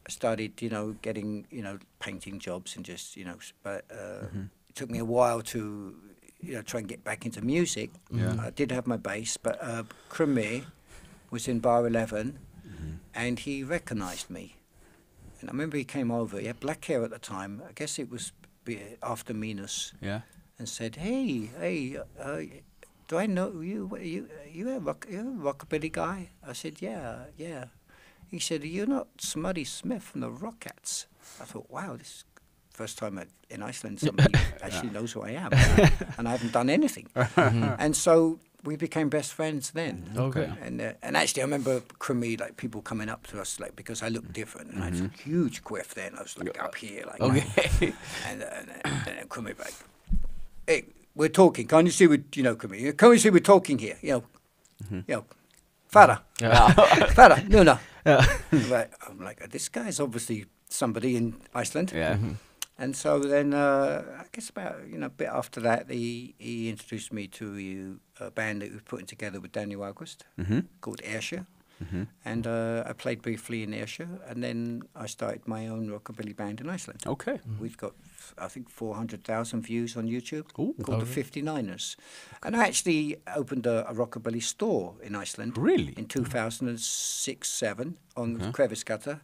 S1: started, getting, painting jobs and just, but it took me a while to, try and get back into music. Yeah. I did have my bass, but Crummy was in Bar 11, and he recognised me. And I remember he came over. He had black hair at the time. I guess it was after Minus. Yeah. And said, "Hey, do I know you? You're a rockabilly guy?" I said, "Yeah." He said, "You're not Smutty Smiff from the Rockats." I thought, "Wow, this is the first time in Iceland somebody actually knows who I am, and I haven't done anything." And so we became best friends then. Okay. And actually, I remember Crummy, like people coming up to us, like because I looked different, and I had a huge quiff then. I was like up here, like. Okay. And Crummy like, "Hey, we're talking. Can't you see Crummy? Can't you see we're talking here? Fara, Fara, no. I'm like, this guy's obviously somebody in Iceland. Yeah. And so then, I guess about a bit after that, he introduced me to a band that we were putting together with Daniel August called Ayrshire. And I played briefly in Ayrshire, and then I started my own rockabilly band in Iceland. Okay. We've got, I think, 400,000 views on YouTube. Ooh, called the 59ers. And I actually opened a rockabilly store in Iceland. Really? In 2006-07 on Krefiskata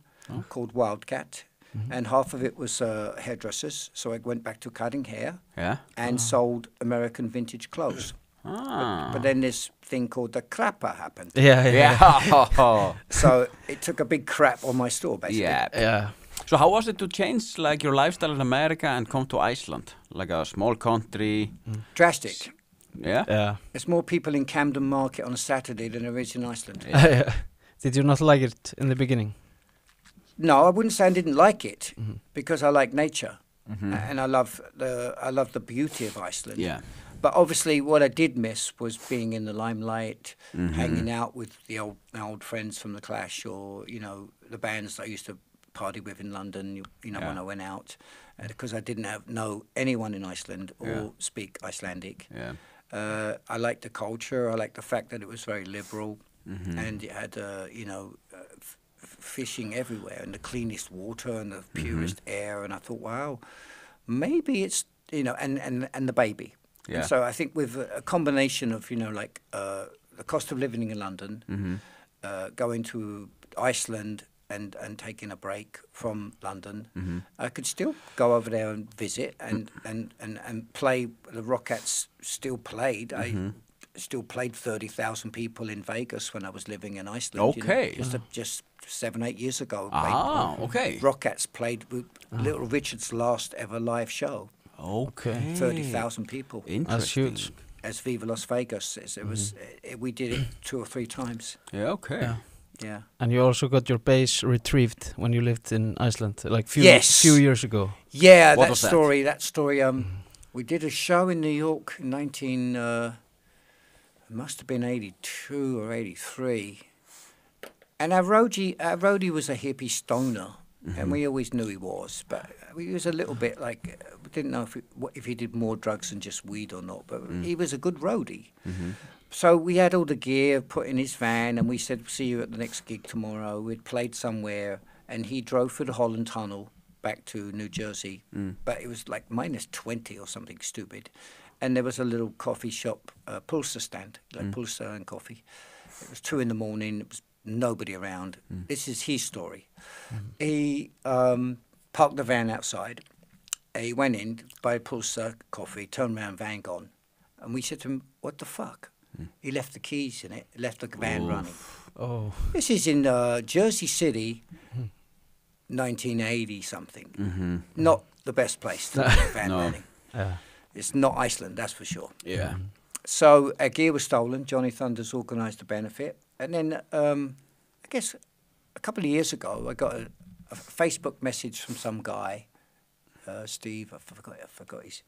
S1: called Wildcat. And half of it was hairdressers, so I went back to cutting hair and sold American vintage clothes. But then this thing called the crapper happened. Yeah. So it took a big crap on my store, basically.
S3: Yeah. So how was it to change like your lifestyle in America and come to Iceland, like a small country?
S1: Drastic.
S3: Yeah.
S1: There's more people in Camden Market on a Saturday than there is in Iceland.
S2: Did you not like it in the beginning?
S1: No, I wouldn't say I didn't like it because I like nature and I love the beauty of Iceland. Yeah. But obviously, what I did miss was being in the limelight, hanging out with the old friends from the Clash, or the bands I used to party with in London. When I went out, because I didn't know anyone in Iceland or speak Icelandic. Yeah. I liked the culture. I liked the fact that it was very liberal, and it had fishing everywhere and the cleanest water and the purest air. And I thought, wow, maybe it's and the baby. Yeah. And so I think with a combination of the cost of living in London, going to Iceland and taking a break from London, I could still go over there and visit and play. The Rockats still played. I still played 30,000 people in Vegas when I was living in Iceland.
S3: Okay.
S1: You know, just 7-8 years ago.
S3: Okay.
S1: Rockats played with Little Richard's last ever live show.
S3: Okay.
S1: 30,000 people.
S2: That's huge.
S1: As Viva Las Vegas. It was. We did it 2 or 3 times.
S3: Yeah, okay.
S1: Yeah.
S2: And you also got your bass retrieved when you lived in Iceland, like few years ago.
S1: Yeah,
S3: What
S1: that
S3: was
S1: story. That story. We did a show in New York in it must have been 82 or 83, and our roadie was a hippie stoner, and we always knew he was, but he was a little bit like, we didn't know if he did more drugs than just weed or not, but he was a good roadie. So we had all the gear put in his van, and we said, see you at the next gig tomorrow. We'd played somewhere, and he drove through the Holland Tunnel back to New Jersey, but it was like -20 or something stupid. And there was a little coffee shop, pulsa stand, like pulsa and coffee. It was 2 in the morning, there was nobody around. This is his story. He parked the van outside. He went in, buy pulsa coffee, turned around, van gone. And we said to him, what the fuck? He left the keys in it, left the van running. Oh. This is in Jersey City, 1980 something. Not the best place to leave a van running. It's not Iceland, that's for sure.
S3: Yeah.
S1: So our gear was stolen. Johnny Thunders organised the benefit. And then I guess a couple of years ago, I got a Facebook message from some guy, Steve, I forgot his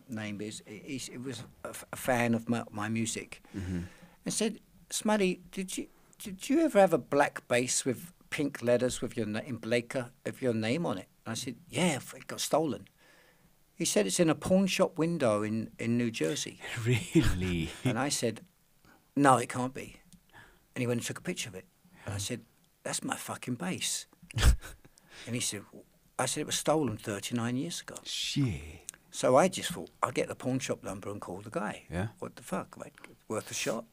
S1: name. He was a fan of my music, and said, Smutty, did you ever have a black bass with pink letters with your in Blaker of your name on it? And I said, yeah, it got stolen. He said it's in a pawn shop window in New Jersey.
S3: Really?
S1: And I said, no, it can't be. And he went and took a picture of it. And I said, that's my fucking bass. And he said, I said it was stolen 39 years ago.
S3: Shit.
S1: So I just thought, I'll get the pawn shop number and call the guy.
S3: Yeah.
S1: What the fuck? Like, worth a shot.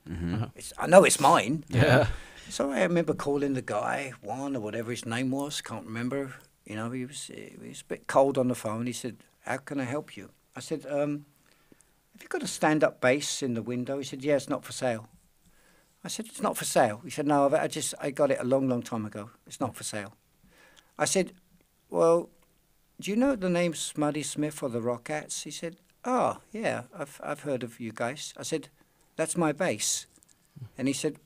S1: I know it's mine.
S2: Yeah.
S1: So I remember calling the guy, Juan or whatever his name was, can't remember. You know, he was a bit cold on the phone. He said, how can I help you? I said, have you got a stand-up bass in the window? He said, yeah, it's not for sale. I said, it's not for sale. He said, no, I got it a long, long time ago. It's not for sale. I said, well, do you know the name Smutty Smiff or the Rockats? He said, oh, yeah, I've heard of you guys. I said, that's my bass. And he said,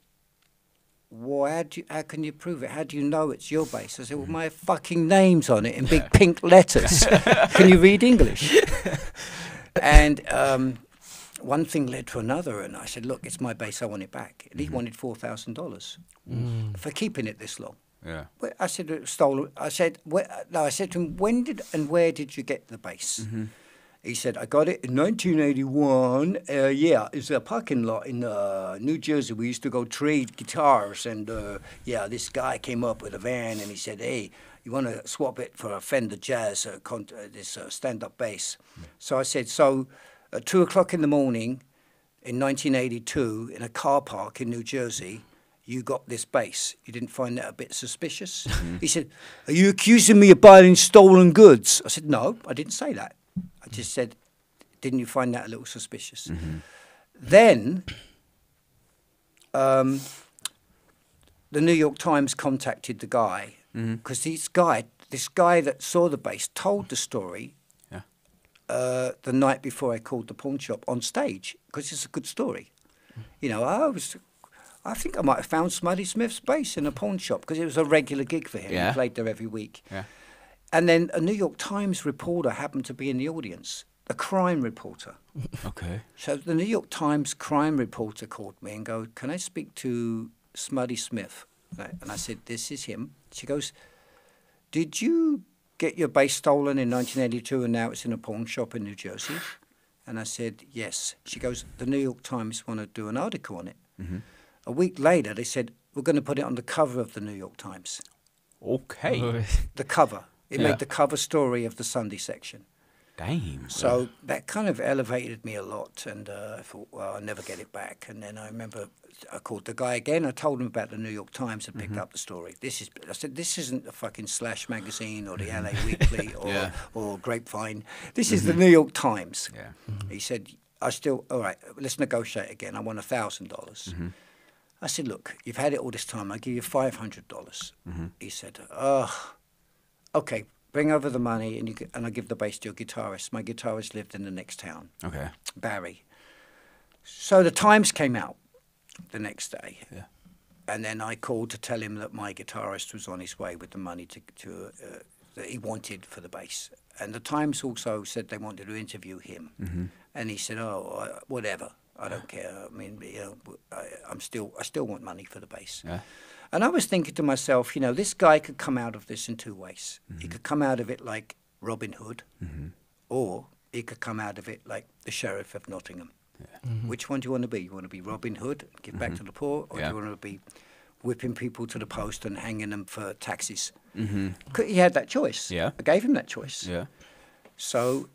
S1: well, how can you prove it? How do you know it's your bass? I said, well, my fucking name's on it in big pink letters. Can you read English? And one thing led to another, and I said, look, it's my bass, I want it back. And he wanted $4,000 for keeping it this long.
S3: Yeah.
S1: I said, it was stolen. I said, I said to him, when did and where did you get the bass? He said, I got it in 1981. Yeah, it's a parking lot in New Jersey. We used to go trade guitars. And, this guy came up with a van, and he said, hey, you want to swap it for a Fender Jazz, this stand-up bass? So I said, so at 2 o'clock in the morning in 1982 in a car park in New Jersey, you got this bass. You didn't find that a bit suspicious? He said, are you accusing me of buying stolen goods? I said, no, I didn't say that. I just said, didn't you find that a little suspicious? Then the New York Times contacted the guy, because this guy that saw the bass told the story the night before I called the pawn shop on stage, because it's a good story. You know, I think I might have found Smutty Smiff's bass in a pawn shop, because it was a regular gig for him. He played there every week. And then a New York Times reporter happened to be in the audience, a crime reporter.
S3: Okay.
S1: So the New York Times crime reporter called me and goes, can I speak to Smutty Smiff? And I said, this is him. She goes, did you get your bass stolen in 1982 and now it's in a pawn shop in New Jersey? And I said, yes. She goes, the New York Times want to do an article on it. A week later, they said, we're going to put it on the cover of the New York Times.
S3: Okay.
S1: The cover. It made the cover story of the Sunday section.
S3: Damn.
S1: So that kind of elevated me a lot, and I thought, well, I'll never get it back. And then I remember I called the guy again. I told him about the New York Times and picked up the story. I said, this isn't a fucking Slash magazine or the LA Weekly or Grapevine. This is the New York Times. He said, all right, let's negotiate again. I want $1,000. I said, look, you've had it all this time. I'll give you $500. He said, okay, bring over the money and I'll give the bass to your guitarist. My guitarist lived in the next town, Barry. So the Times came out the next day. Yeah. And then I called to tell him that my guitarist was on his way with the money that he wanted for the bass. And the Times also said they wanted to interview him. And he said, whatever. I don't care. I mean, I still want money for the bass. Yeah. And I was thinking to myself, this guy could come out of this in two ways. He could come out of it like Robin Hood, or he could come out of it like the Sheriff of Nottingham. Yeah. Which one do you want to be? You want to be Robin Hood, give back to the poor, or do you want to be whipping people to the post and hanging them for taxes? He had that choice. Yeah. I gave him that choice. Yeah. So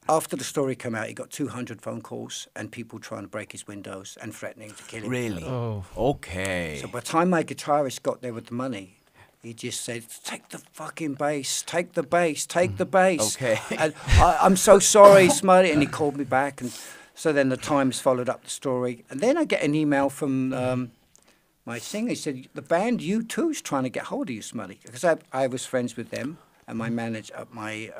S1: after the story came out, he got 200 phone calls and people trying to break his windows and threatening to kill him. Really? Oh. Okay. So by the time my guitarist got there with the money, he just said, take the fucking bass, take the bass, take the bass. Okay. And I'm so sorry, Smutty. And he called me back. And so then the Times followed up the story. And then I get an email from my singer. He said, the band U2 is trying to get hold of you, Smutty. Because I was friends with them. And my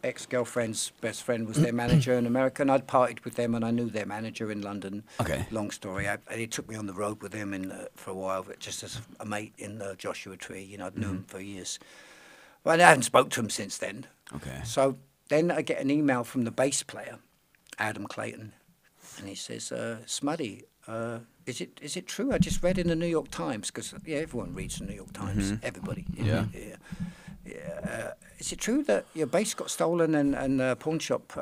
S1: ex-girlfriend's best friend was their manager in America, and I'd partied with them, and I knew their manager in London. Okay. Long story. He took me on the road with him for a while, just as a mate in the Joshua Tree. I'd known him for years. But I hadn't spoke to him since then. Okay. So then I get an email from the bass player, Adam Clayton, and he says, Smutty, is it true? I just read in the New York Times, because everyone reads the New York Times, everybody. Yeah. Is it true that your bass got stolen and the pawn shop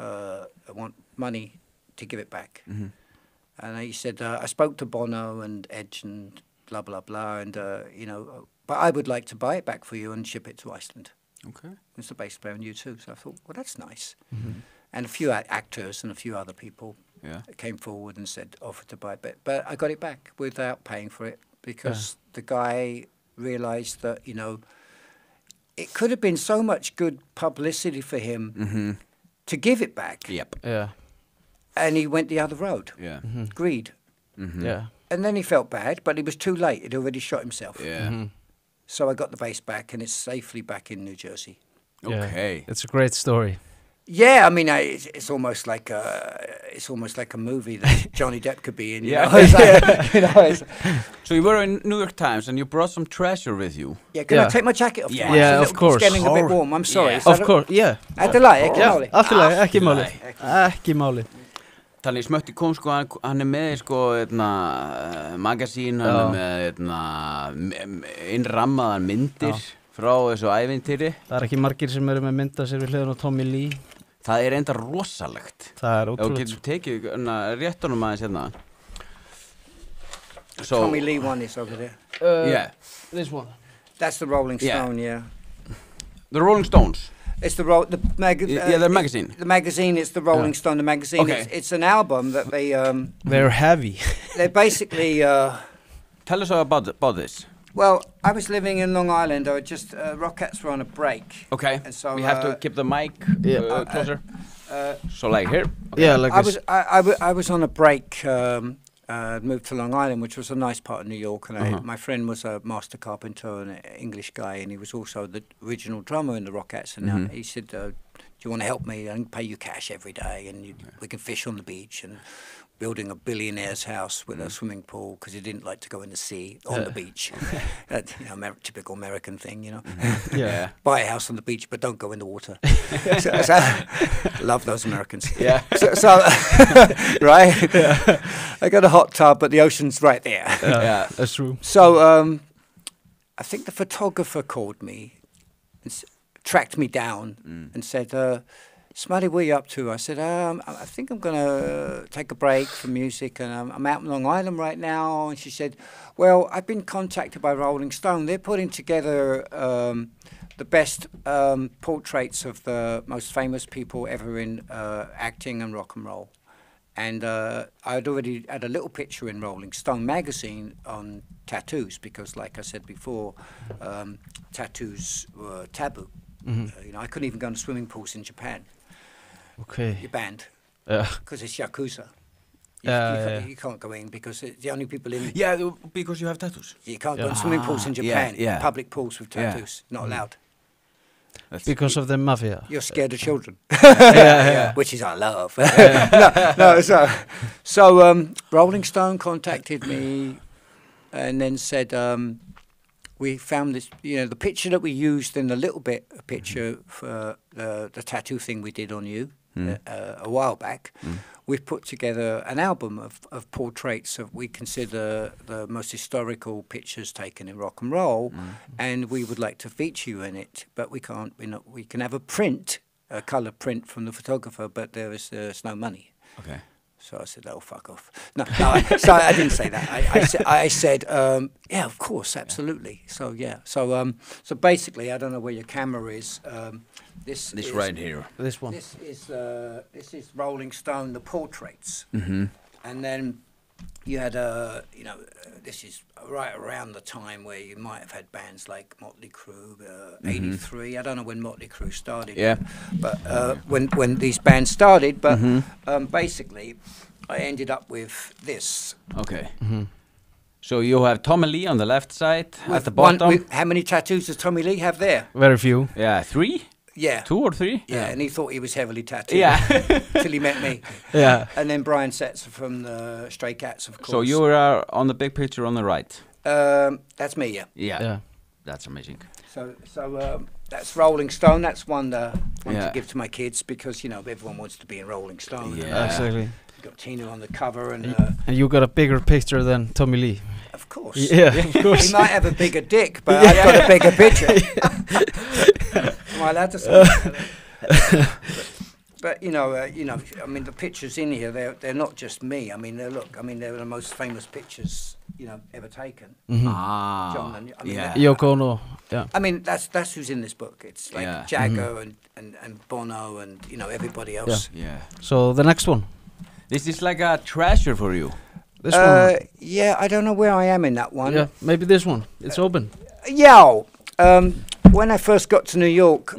S1: want money to give it back? And he said, I spoke to Bono and Edge and blah, blah, blah, and, but I would like to buy it back for you and ship it to Iceland. Okay. It's the bass player on U2, so I thought, well, that's nice. And a few actors and a few other people came forward and offered to buy it, but I got it back without paying for it because the guy realised that, it could have been so much good publicity for him to give it back. Yep. Yeah. And he went the other road. Yeah. Greed. Yeah. And then he felt bad, but he was too late. He'd already shot himself. Yeah. So I got the bass back, and it's safely back in New Jersey.
S2: Yeah.
S3: Okay.
S2: It's a great story.
S1: Yeah, I mean, it's almost like a movie that Johnny Depp could be in.
S3: Yeah. So you were in New York Times and you brought some treasure with you.
S1: Yeah, can I take my jacket off?
S2: Yeah, of course.
S1: It's getting a bit warm. I'm sorry.
S2: Yeah. Of course, yeah.
S1: Allt í lagi, ekki máli.
S2: Allt í lagi, ekki máli. Ekki máli.
S3: Þannig Smutty kom hann með magasín, hann með innrammaðar myndir frá þessu ævintýri.
S2: Það ekki margir sem eru með mynda sér við hliðan á Tommy Lee.
S3: Það enda rosalegt.
S2: Það ótrúlegt.
S3: Þú getur tekið réttunum aðeins hérna.
S1: So, Tommy Lee one is over there.
S3: Yeah.
S2: This one.
S1: That's the Rolling Stone, yeah.
S3: The Rolling Stones?
S1: It's the magazine.
S3: The magazine.
S1: The magazine is the Rolling Stone. The magazine. Okay. It's an album that they.
S2: They're heavy.
S1: They basically.
S3: Tell us about this.
S1: Well, I was living in Long Island. I just rockats were on a break.
S3: Okay. And so we have to keep the mic closer. So like here.
S2: Okay. Yeah, like this.
S1: I was on a break. Moved to Long Island, which was a nice part of New York, and my friend was a master carpenter and an English guy, and he was also the original drummer in the Rockats. And he said, "Do you want to help me? I can pay you cash every day, and we can fish on the beach." And building a billionaire's house with a swimming pool because he didn't like to go in the sea on the beach. Typical American thing, Yeah. Buy a house on the beach, but don't go in the water. so, love those Americans. Yeah. So right? Yeah. I got a hot tub, but the ocean's right there.
S2: Yeah, that's true.
S1: So I think the photographer called me and tracked me down and said, Smutty, what are you up to? I said, I think I'm going to take a break from music, and I'm out in Long Island right now. And she said, well, I've been contacted by Rolling Stone. They're putting together the best portraits of the most famous people ever in acting and rock and roll. And I'd already had a little picture in Rolling Stone magazine on tattoos because, like I said before, tattoos were taboo. I couldn't even go into swimming pools in Japan.
S2: Okay.
S1: You're banned. because it's Yakuza. You can't go in because the only people in...
S3: Yeah, because you have tattoos.
S1: You can't go in swimming pools in Japan, public pools with tattoos, not allowed.
S2: Because of the mafia.
S1: You're scared of children. Which is I love. So Rolling Stone contacted me and then said, we found this, the picture that we used in the little bit, a picture for the tattoo thing we did on you a while back. We've put together an album of portraits of we consider the most historical pictures taken in rock and roll, and we would like to feature you in it, but we can't. We can have a colour print from the photographer, but there's no money.
S3: Okay.
S1: So I said, "Oh, fuck off." No, so I didn't say that. I said, "Yeah, of course, absolutely." So yeah, so basically, I don't know where your camera is. This is
S3: right here.
S2: This one.
S1: This is Rolling Stone, the portraits, and then you had this is right around the time where you might have had bands like Motley Crue, '83. I don't know when Motley Crue started.
S3: Yeah,
S1: but when these bands started, but basically, I ended up with this.
S3: Okay. So you have Tommy Lee on the left side at the bottom.
S1: How many tattoos does Tommy Lee have there?
S2: Very few.
S3: Yeah, 3.
S1: Yeah.
S3: 2 or 3?
S1: Yeah, and he thought he was heavily tattooed.
S3: Yeah.
S1: Till he met me.
S2: Yeah.
S1: And then Brian Setzer from the Stray Cats, of course.
S3: So you are on the big picture on the right.
S1: That's me, yeah.
S3: Yeah. That's amazing.
S1: So that's Rolling Stone. That's one to give to my kids because, everyone wants to be in Rolling Stone.
S2: Yeah, exactly.
S1: You've got Tina on the cover. And
S2: you got a bigger picture than Tommy Lee.
S1: Of course.
S2: Yeah, of course.
S1: He might have a bigger dick, but I've got a bigger picture. Am I allowed to say that? But I mean, the pictures in here, they're not just me. I mean, they're the most famous pictures, ever taken. John and
S2: Yoko Ono. Yeah.
S1: I mean, that's who's in this book. It's like Jagger and Bono and everybody else.
S3: Yeah.
S2: So the next one.
S3: This is like a treasure for you.
S2: This one.
S1: Yeah, I don't know where I am in that one.
S2: Yeah, maybe this one. It's open.
S1: Yeah. When I first got to New York,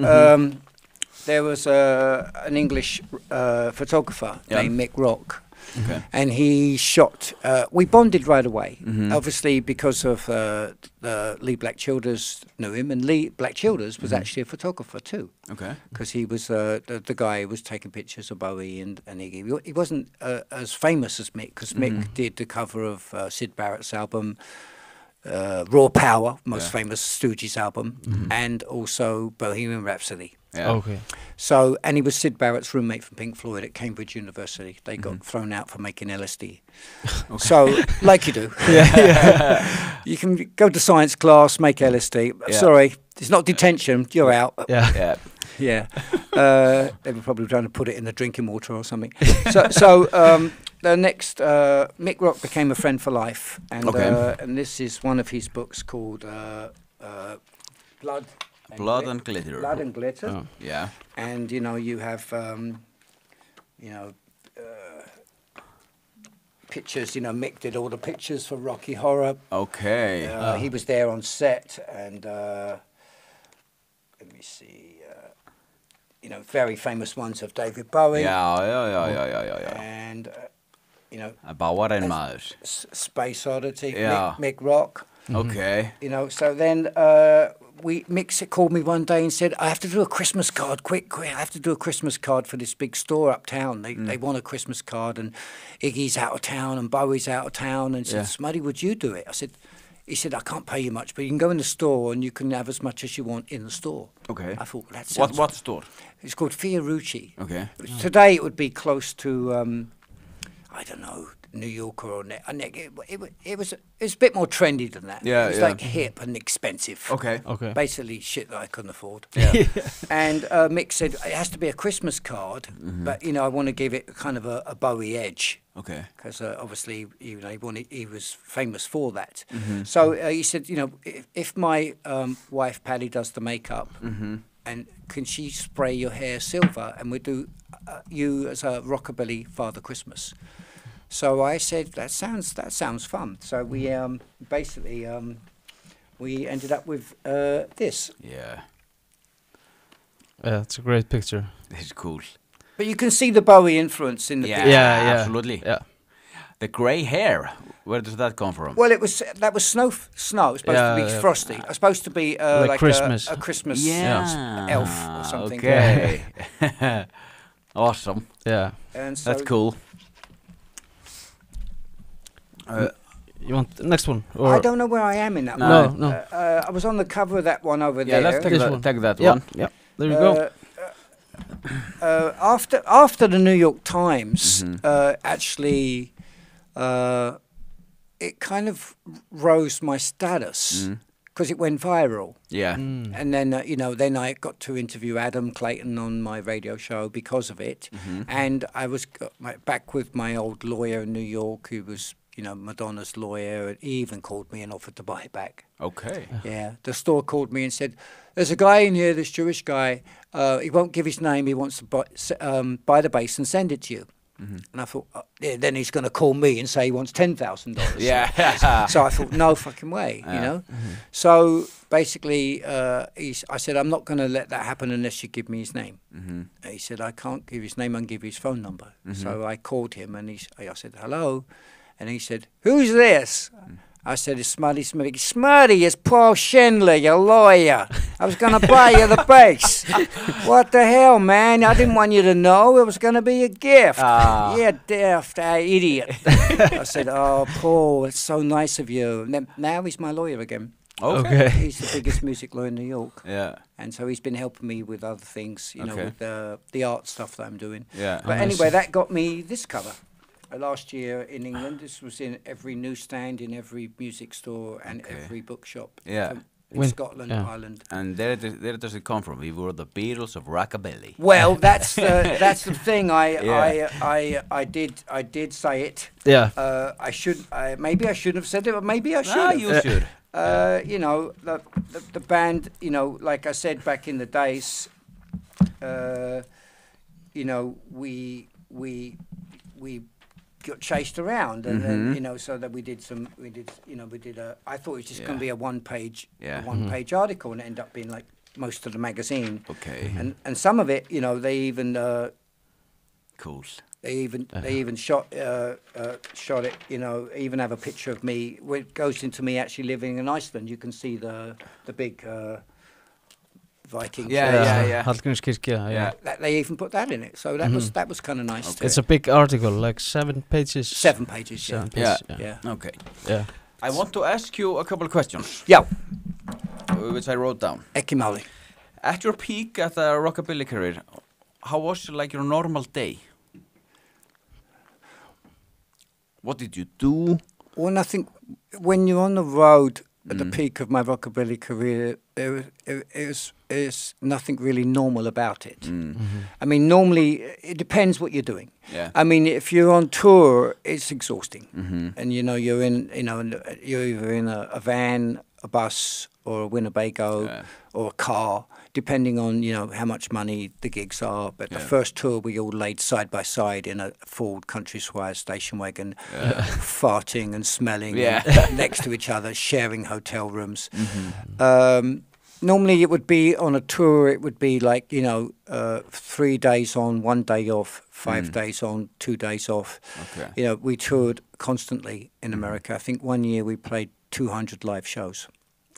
S1: there was an English photographer named Mick Rock.
S3: Okay.
S1: And he shot. We bonded right away, obviously because of Lee Black Childers knew him, and Lee Black Childers was actually a photographer too. Okay. Because he was the guy who was taking pictures of Bowie and Iggy. He wasn't as famous as Mick, because Mick did the cover of Syd Barrett's album, Raw Power, most famous Stooges album, and also Bohemian Rhapsody.
S3: Yeah.
S2: Okay.
S1: So, and he was Syd Barrett's roommate from Pink Floyd at Cambridge University. They got thrown out for making LSD. Okay. So, like you do. You can go to science class, make LSD. Yeah. Sorry, it's not detention. You're out.
S2: Yeah.
S1: They were probably trying to put it in the drinking water or something. So the next, Mick Rock became a friend for life. And, and this is one of his books called Blood and Glitter. Blood and Glitter.
S3: Oh. Yeah.
S1: And you have pictures. Mick did all the pictures for Rocky Horror.
S3: Okay.
S1: He was there on set, and let me see. Very famous ones of David Bowie.
S3: Yeah.
S1: And
S3: Bávarinn maður.
S1: Space Oddity.
S3: Yeah.
S1: Mick Rock.
S3: Okay.
S1: So then Mick called me one day and said, I have to do a Christmas card, quick, I have to do a Christmas card for this big store uptown. They want a Christmas card, and Iggy's out of town and Bowie's out of town, and said, Smutty, would you do it? He said, I can't pay you much, but you can go in the store and you can have as much as you want in the store. Okay. I thought, that sounds...
S3: What store?
S1: It's called Fiorucci.
S3: Okay.
S1: Today it would be close to, I don't know, New Yorker or it was a bit more trendy than that.
S3: Yeah,
S1: it was like hip and expensive.
S3: Okay.
S1: Basically shit that I couldn't afford. Yeah. And Mick said it has to be a Christmas card, but I want to give it kind of a Bowie edge. Okay. Because obviously he was famous for that. So he said, if my wife Paddy does the makeup, and can she spray your hair silver, and we do you as a rockabilly Father Christmas. So I said, that sounds fun. So we basically we ended up with this.
S3: Yeah.
S2: Yeah, it's a great picture.
S3: It's cool.
S1: But you can see the Bowie influence in the beat.
S2: Yeah,
S3: absolutely.
S2: Yeah.
S3: The grey hair, where does that come from?
S1: Well, that was snow. It's supposed to be frosty. It's supposed to be like
S2: Christmas.
S1: a Christmas elf or something.
S3: Okay. Awesome.
S2: Yeah.
S1: And so
S3: that's cool.
S2: You want the next one? Or
S1: I don't know where I am in that
S2: one. No.
S1: I was on the cover of that one over there.
S3: Yeah, let's take that one.
S2: Yeah. There you go.
S1: After the New York Times, actually, it kind of rose my status because it went viral.
S3: Yeah.
S1: And then, then I got to interview Adam Clayton on my radio show because of it. And I was back with my old lawyer in New York who was, Madonna's lawyer. And he even called me and offered to buy it back.
S3: Okay.
S1: Yeah. The store called me and said, there's a guy in here, this Jewish guy. He won't give his name. He wants to buy the bass and send it to you. And I thought, then he's going to call me and say he wants $10,000.
S3: Yeah.
S1: So I thought, no fucking way, So basically, I said, I'm not going to let that happen unless you give me his name. He said, I can't give his name, I can give you his phone number. So I called him and I said, hello. And he said, who's this? I said, it's Smutty Smiff. Smutty, it's Paul Schindler, your lawyer. I was going to buy you the bass. What the hell, man? I didn't want you to know. It was going to be a gift. You daft idiot. I said, oh, Paul, it's so nice of you. And then, now he's my lawyer again.
S3: Okay.
S1: He's the biggest music lawyer in New York.
S3: Yeah.
S1: And so he's been helping me with other things, with the art stuff that I'm doing.
S3: Yeah.
S1: But anyway, that got me this cover. Last year in England, this was in every newsstand, in every music store, and every bookshop.
S3: Yeah.
S1: In Scotland, Ireland.
S3: And there does it come from? We were the Beatles of rockabilly.
S1: Well, that's the thing. I did say it.
S2: Yeah.
S1: Maybe I shouldn't have said it, but maybe I should.
S3: Ah, you should.
S1: The band. Like I said back in the days. We got chased around, and then so that we did I thought it was just going to be a one page article, and it ended up being like most of the magazine.
S3: Okay.
S1: And some of it, they even
S3: cool.
S1: They even shot it. Even have a picture of me. It goes into me actually living in Iceland. You can see the big Vikings.
S3: Yeah.
S2: Hallgrímskirkja, yeah.
S1: They even put that in it, so that was kind of nice.
S2: Okay. It's a big article, like 7 pages.
S1: 7 pages.
S2: 7 pages,
S3: yeah. Okay.
S2: Yeah.
S3: I want to ask you a couple of questions.
S1: Yeah.
S3: Which I wrote down.
S1: Ekki máli.
S3: At your peak at the rockabilly career, how was like your normal day? What did you do? Well,
S1: I think when you're on the road at the peak of my rockabilly career, there's nothing really normal about it. I mean, normally it depends what you're doing.
S3: Yeah.
S1: I mean, if you're on tour, it's exhausting, and you're in, you're either in a van, a bus, or a Winnebago, or a car, depending on how much money the gigs are. But the first tour, we all laid side by side in a Ford Country-Squire station wagon, farting and smelling next to each other, sharing hotel rooms. Normally, it would be on a tour. It would be like 3 days on, 1 day off, 5 days on, 2 days off. Okay. We toured constantly in America. I think one year we played 200 live shows.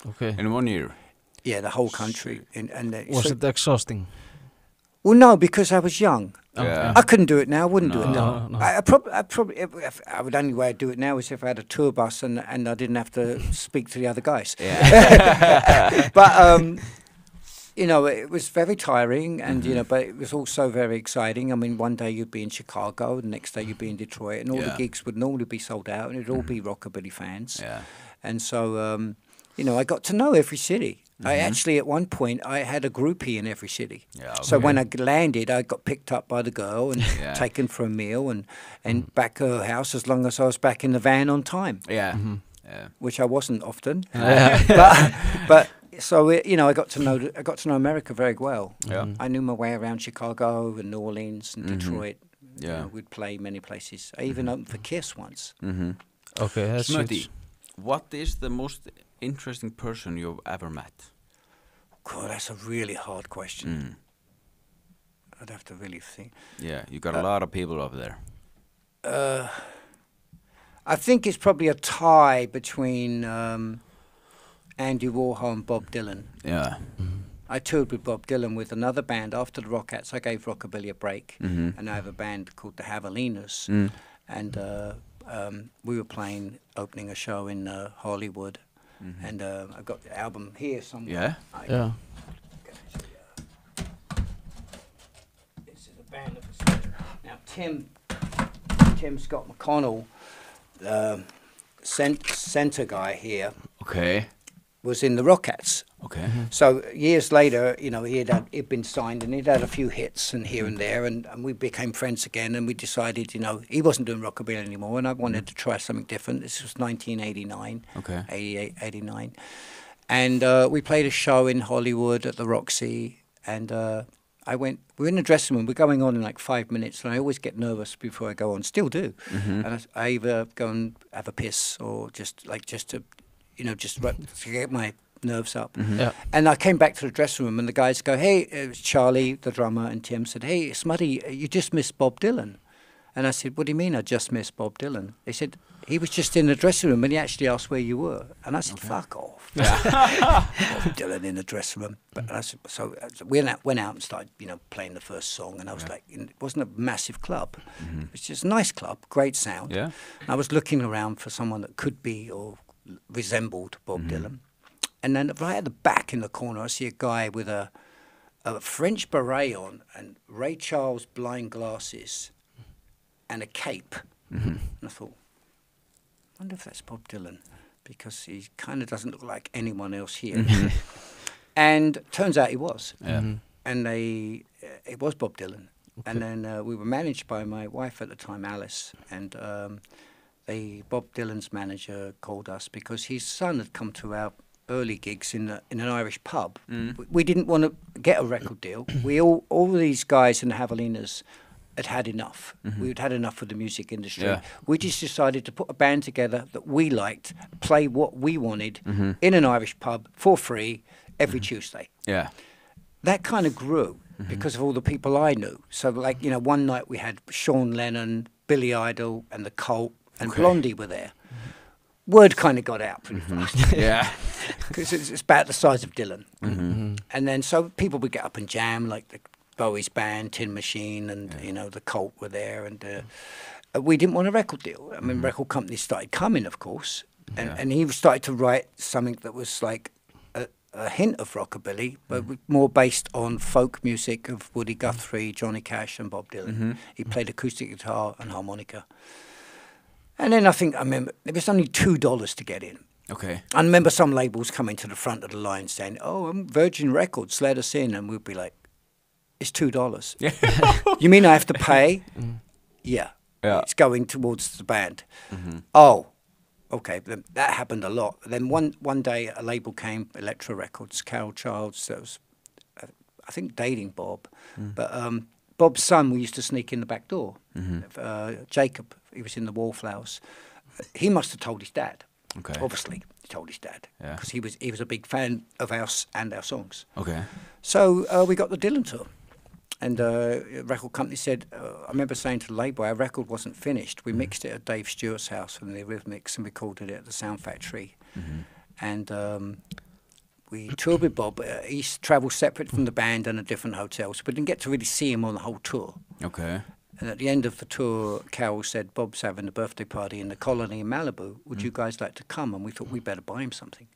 S2: Okay.
S3: In 1 year.
S1: Yeah, the whole country.
S2: Was it exhausting?
S1: Well, no, because I was young.
S3: Yeah.
S1: I couldn't do it now. I wouldn't do it now.
S2: No.
S1: I would only way I'd do it now is if I had a tour bus and I didn't have to speak to the other guys.
S3: Yeah.
S1: But it was very tiring, and but it was also very exciting. I mean, one day you'd be in Chicago, the next day you'd be in Detroit, and all the gigs would normally be sold out, and it'd all be rockabilly fans.
S3: Yeah.
S1: And so I got to know every city. I actually, at one point, I had a groupie in every city. Yeah, okay. So when I landed, I got picked up by the girl and taken for a meal and back to her house as long as I was back in the van on time.
S3: Yeah.
S1: Which I wasn't often. But so I got to know America very well. Yeah. I knew my way around Chicago and New Orleans and Detroit. Yeah. We'd play many places. I even opened for Kiss once.
S2: Okay, that's
S3: Smutty, what is the most interesting person you've ever met?
S1: God, that's a really hard question. I'd have to really think.
S3: Yeah, you got a lot of people over there.
S1: I think it's probably a tie between Andy Warhol and Bob Dylan.
S3: Yeah.
S1: I toured with Bob Dylan with another band after the Rockats. I gave rockabilly a break, and I have a band called the Javelinas, and we were opening a show in Hollywood, and I've got the album here somewhere.
S2: Yeah.
S1: This is a band of us. Now Tim Scott McConnell, center guy here.
S3: Okay.
S1: Was in the Rockats.
S3: Okay.
S1: So years later, you know, he'd been signed and he'd had a few hits and here and there, and we became friends again, and we decided, you know, he wasn't doing rockabilly anymore, and I wanted to try something different. This was 1989, 88, 89. And we played a show in Hollywood at the Roxy, and we were in the dressing room, we're going on in like 5 minutes, and I always get nervous before I go on, still do. And I either go and have a piss or just to get my nerves up. And I came back to the dressing room, and the guys go, hey, it was Charlie, the drummer, and Tim said, hey, Smutty, you just missed Bob Dylan. And I said, what do you mean I just missed Bob Dylan? They said, he was just in the dressing room, and he actually asked where you were. And I said, fuck off. Bob Dylan in the dressing room. But I said, so we went out and started, you know, playing the first song, and I was like, it wasn't a massive club. It was just a nice club, great sound. And I was looking around for someone that could be or resembled Bob Dylan. And then right at the back in the corner, I see a guy with a French beret on and Ray Charles blind glasses and a cape. And I thought, I wonder if that's Bob Dylan, because he kind of doesn't look like anyone else here. And turns out he was. And it was Bob Dylan. And then we were managed by my wife at the time, Alice, and Bob Dylan's manager called us because his son had come to our early gigs in an Irish pub. We didn't want to get a record deal. All these guys in the Javelinas had enough. We'd had enough of the music industry. We just decided to put a band together that we liked, play what we wanted in an Irish pub for free every Tuesday. That kind of grew because of all the people I knew. So, like, you know, one night we had Sean Lennon, Billy Idol, and the Cult, and Blondie were there. Word kind of got out pretty fast. Because it's about the size of Dylan. And then so people would get up and jam, like the Bowie's band, Tin Machine, and, you know, the Cult were there. And we didn't want a record deal. I mean, record companies started coming, of course. And he started to write something that was like a hint of rockabilly, but more based on folk music of Woody Guthrie, Johnny Cash, and Bob Dylan. He played acoustic guitar and harmonica. And then I remember, it was only $2 to get in. I remember some labels coming to the front of the line saying, oh, I'm Virgin Records, let us in. And we'd be like, it's $2. You mean I have to pay? Yeah. It's going towards the band. Oh, okay. That happened a lot. Then one day a label came, Elektra Records, Carol Childs, that was, I think, dating Bob. But Bob's son, we used to sneak in the back door. Jacob, he was in the Wallflowers. He must have told his dad. Obviously, he told his dad because he was a big fan of us and our songs. So we got the Dylan tour, and the record company said, I remember saying to the label, our record wasn't finished. We mixed it at Dave Stewart's house from the Rhythmics and recorded it at the Sound Factory, and we toured with Bob. He travelled separate from the band and a different hotel, so we didn't get to really see him on the whole tour. And at the end of the tour, Carol said, Bob's having a birthday party in the Colony in Malibu. Would you guys like to come? And we thought we'd better buy him something.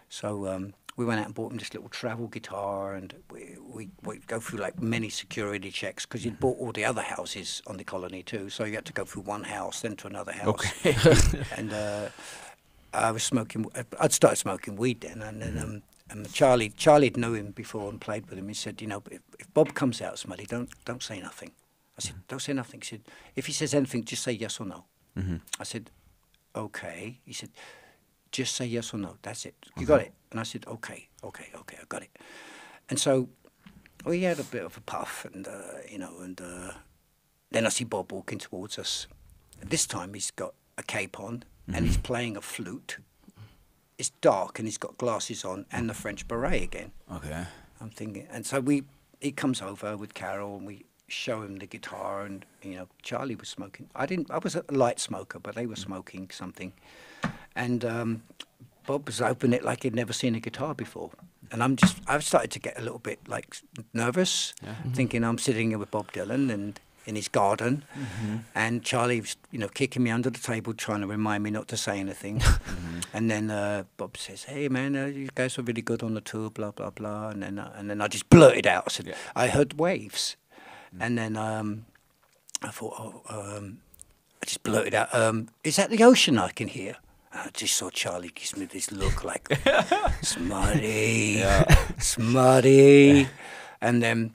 S1: So we went out and bought him this little travel guitar, and we go through like many security checks because he'd bought all the other houses on the Colony too. So you had to go through one house, then to another house. And I was smoking. I'd started smoking weed then, and then and Charlie knew him before and played with him. He said, you know, if Bob comes out, Smutty, don't say nothing. I said, don't say nothing. He said, if he says anything, just say yes or no. I said, okay. He said, just say yes or no. That's it. You got it? And I said, okay, I got it. And so we had a bit of a puff, and you know, and then I see Bob walking towards us. And this time he's got a cape on, and he's playing a flute. It's dark, and he's got glasses on, and the French beret again. I'm thinking, and so he comes over with Carol, and we show him the guitar, and Charlie was smoking. I was a light smoker, but they were smoking something, and Bob was opening it like he'd never seen a guitar before, and I've started to get a little bit like nervous, thinking I'm sitting here with Bob Dylan and in his garden, and Charlie was kicking me under the table, trying to remind me not to say anything, and then Bob says, "Hey man, you guys were really good on the tour, blah blah blah," and then I just blurted out, I said, "I heard waves." And then I thought, I just blurted out, "Is that the ocean I can hear?" I just saw Charlie gives me this look like, Smutty, Smutty. And then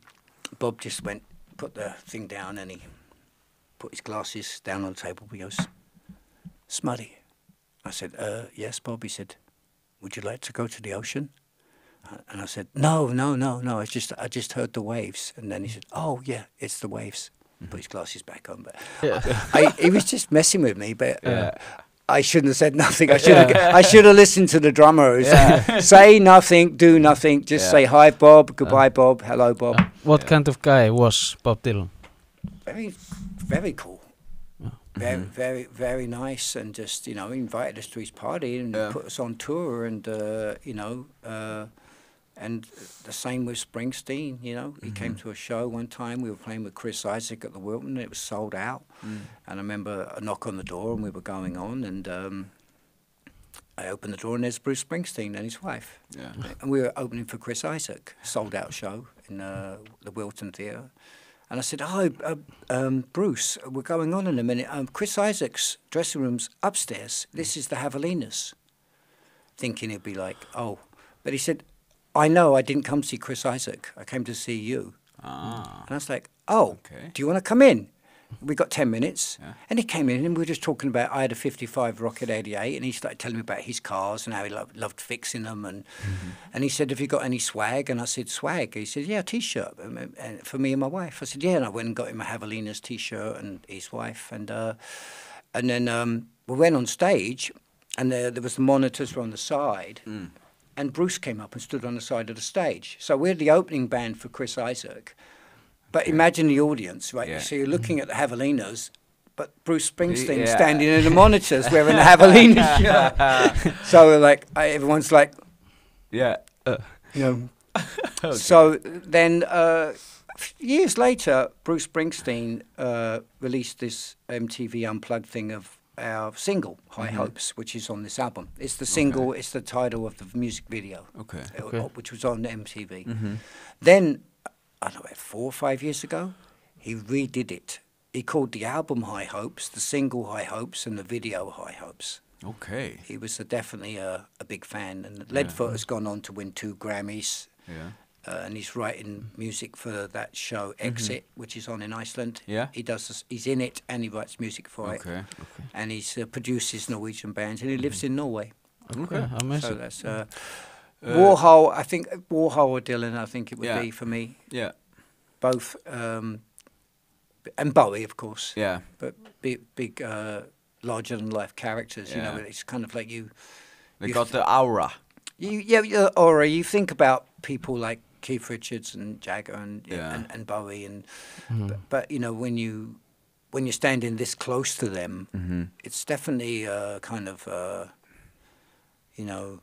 S1: Bob just put the thing down, and he put his glasses down on the table. He goes, "Smutty." I said, "Yes, Bob." He said, "Would you like to go to the ocean?" And I said, no, I just heard the waves. And then he said, "Oh, yeah, it's the waves." Put his glasses back on. But he was just messing with me, but I shouldn't have said nothing. I should have listened to the drummer. Say nothing, do nothing, just say hi, Bob, goodbye, Bob, hello, Bob.
S2: What kind of guy was Bob Dylan?
S1: Very, very cool. Very, very, very nice, and just he invited us to his party and put us on tour, and and the same with Springsteen. He came to a show one time. We were playing with Chris Isaak at the Wilton. It was sold out, and I remember a knock on the door, and we were going on, and I opened the door, and there's Bruce Springsteen and his wife, and we were opening for Chris Isaak, sold out show in the Wilton Theatre. And I said, "Hi, Bruce, we're going on in a minute. Chris Isaac's dressing room's upstairs. This is the Javelinas." Thinking he'd be like, "Oh." But he said, "I know, I didn't come to see Chris Isaak. I came to see you." And I was like, "Oh, do you want to come in?" We got 10 minutes. And he came in, and we were just talking about, I had a 55 Rocket 88, and he started telling me about his cars and how he loved fixing them. And he said, "Have you got any swag?" And I said, "Swag?" He said, "Yeah, a T-shirt for me and my wife." I said, "Yeah." And I went and got him a Javelinas T-shirt and his wife. And then we went on stage, and there was the monitors were on the side. And Bruce came up and stood on the side of the stage. So we're the opening band for Chris Isaak. But imagine the audience, right? So you're looking at the Javelinas, but Bruce Springsteen standing in the monitors wearing a Javelinas shirt. So like everyone's like, So then years later, Bruce Springsteen released this MTV Unplugged thing of our single, High Hopes, which is on this album. It's the single, it's the title of the music video, which was on MTV. Then, I don't know, 4 or 5 years ago, he redid it. He called the album High Hopes, the single High Hopes, and the video High Hopes.
S3: Okay.
S1: He was definitely a big fan. And Leadfoot has gone on to win 2 Grammys. And he's writing music for that show Exit, which is on in Iceland. He does this, he's in it, and he writes music for it. And he's produces Norwegian bands, and he lives in Norway.
S2: Amazing.
S1: So that's Warhol. I think Warhol or Dylan. I think it would be for me. Both, and Bowie, of course. But big larger than life characters. You know, it's kind of like you.
S3: They got the aura.
S1: Aura. You think about people like Keith Richards and Jagger and Bowie, and but you know, when you're standing this close to them, it's definitely kind of you know,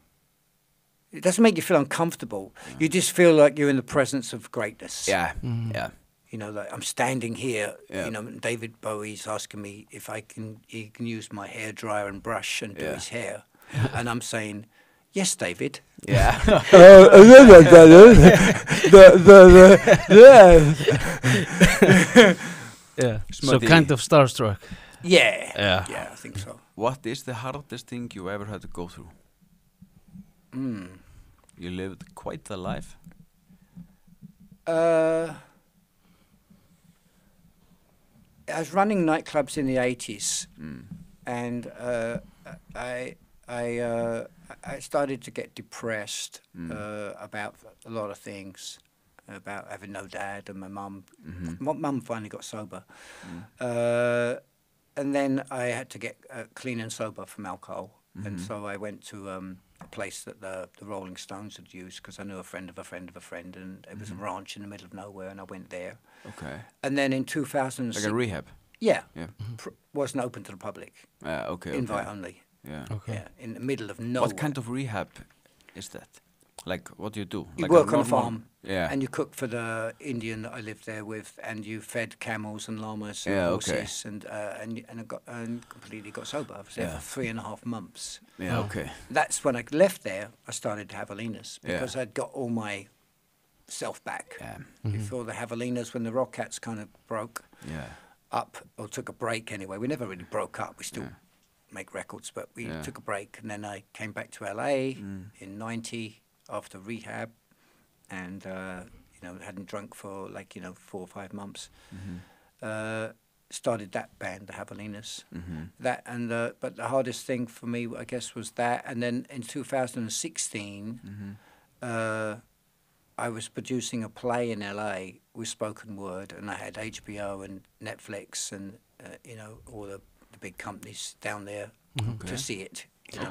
S1: it doesn't make you feel uncomfortable. You just feel like you're in the presence of greatness. You know, like I'm standing here. You know, David Bowie's asking me if he can use my hairdryer and brush and do his hair, and I'm saying, "Yes, David."
S2: So kind of starstruck.
S1: Yeah, I think so.
S3: What is the hardest thing you ever had to go through? You lived quite the life.
S1: I was running nightclubs in the 80s, and I started to get depressed about a lot of things, about having no dad and my mum. My mum finally got sober, and then I had to get clean and sober from alcohol, and so I went to a place that the Rolling Stones had used, because I knew a friend of a friend of a friend, and it was a ranch in the middle of nowhere, and I went there.
S3: Okay.
S1: And then in 2006...
S3: Like a rehab?
S1: Yeah.
S3: Yeah.
S1: Wasn't open to the public.
S3: Okay.
S1: Invite only.
S3: Yeah.
S1: Okay. Yeah, in the middle of nowhere.
S3: What kind of rehab is that? Like, what do you do?
S1: You
S3: like
S1: work on a farm.
S3: Yeah.
S1: And you cook for the Indian that I lived there with, and you fed camels and llamas and horses, and completely got sober. I was there for 3.5 months.
S3: Yeah, okay.
S1: That's when I left there, I started javelinas, because I'd got all my self back.
S3: Yeah.
S1: Before the javelinas, when the rockats kind of broke up, or took a break anyway. We never really broke up. We still make records, but we took a break, and then I came back to LA in 90 after rehab, and hadn't drunk for 4 or 5 months. Started that band, the Javelinas. That and but the hardest thing for me, I guess, was that. And then in 2016, I was producing a play in LA with spoken word, and I had HBO and Netflix and all the big companies down there to see it.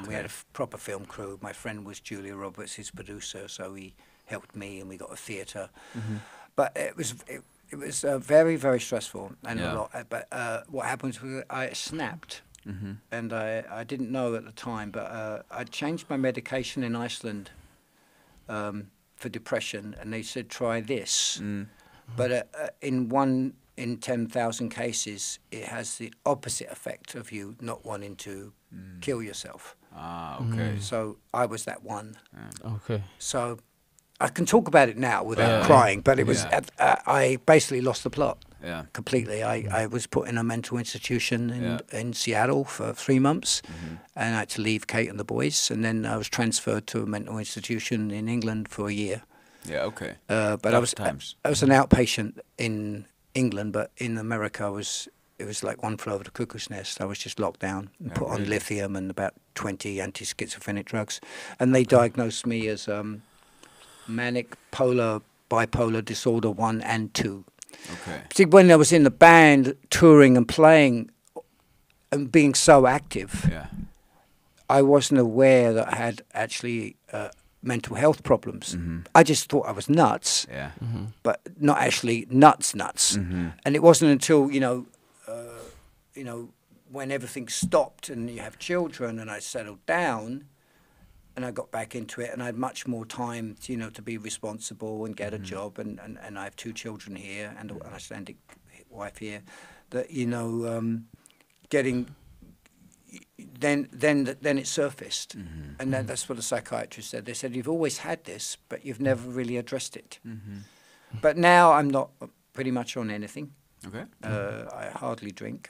S1: We had a proper film crew. My friend was Julia Roberts, his producer, so he helped me, and we got a theatre. But it was very, very stressful and a lot. But what happened was I snapped, and I didn't know at the time, but I changed my medication in Iceland for depression, and they said try this. But in 1 in 10,000 cases, it has the opposite effect of you not wanting to kill yourself.
S3: Okay.
S1: So I was that one.
S2: Okay.
S1: So I can talk about it now without crying, but it was I basically lost the plot completely. I was put in a mental institution in Seattle for 3 months, and I had to leave Kate and the boys, and then I was transferred to a mental institution in England for a year.
S3: Yeah, okay.
S1: But I was an outpatient in England, but in America it was like one flew over the cuckoo's nest. I was just locked down and put on lithium and about 20 anti-schizophrenic drugs, and they diagnosed me as manic bipolar disorder 1 and 2.
S3: Okay.
S1: See, when I was in the band touring and playing and being so active, I wasn't aware that I had actually mental health problems. I just thought I was nuts, but not actually nuts. And it wasn't until when everything stopped and you have children, and I settled down and I got back into it, and I had much more time to be responsible and get a job, and I have 2 children here and an Icelandic wife here, that getting then it surfaced, and that's what the psychiatrist said. They said, you've always had this, but you've never really addressed it. But now I'm not pretty much on anything.
S3: Okay.
S1: I hardly drink.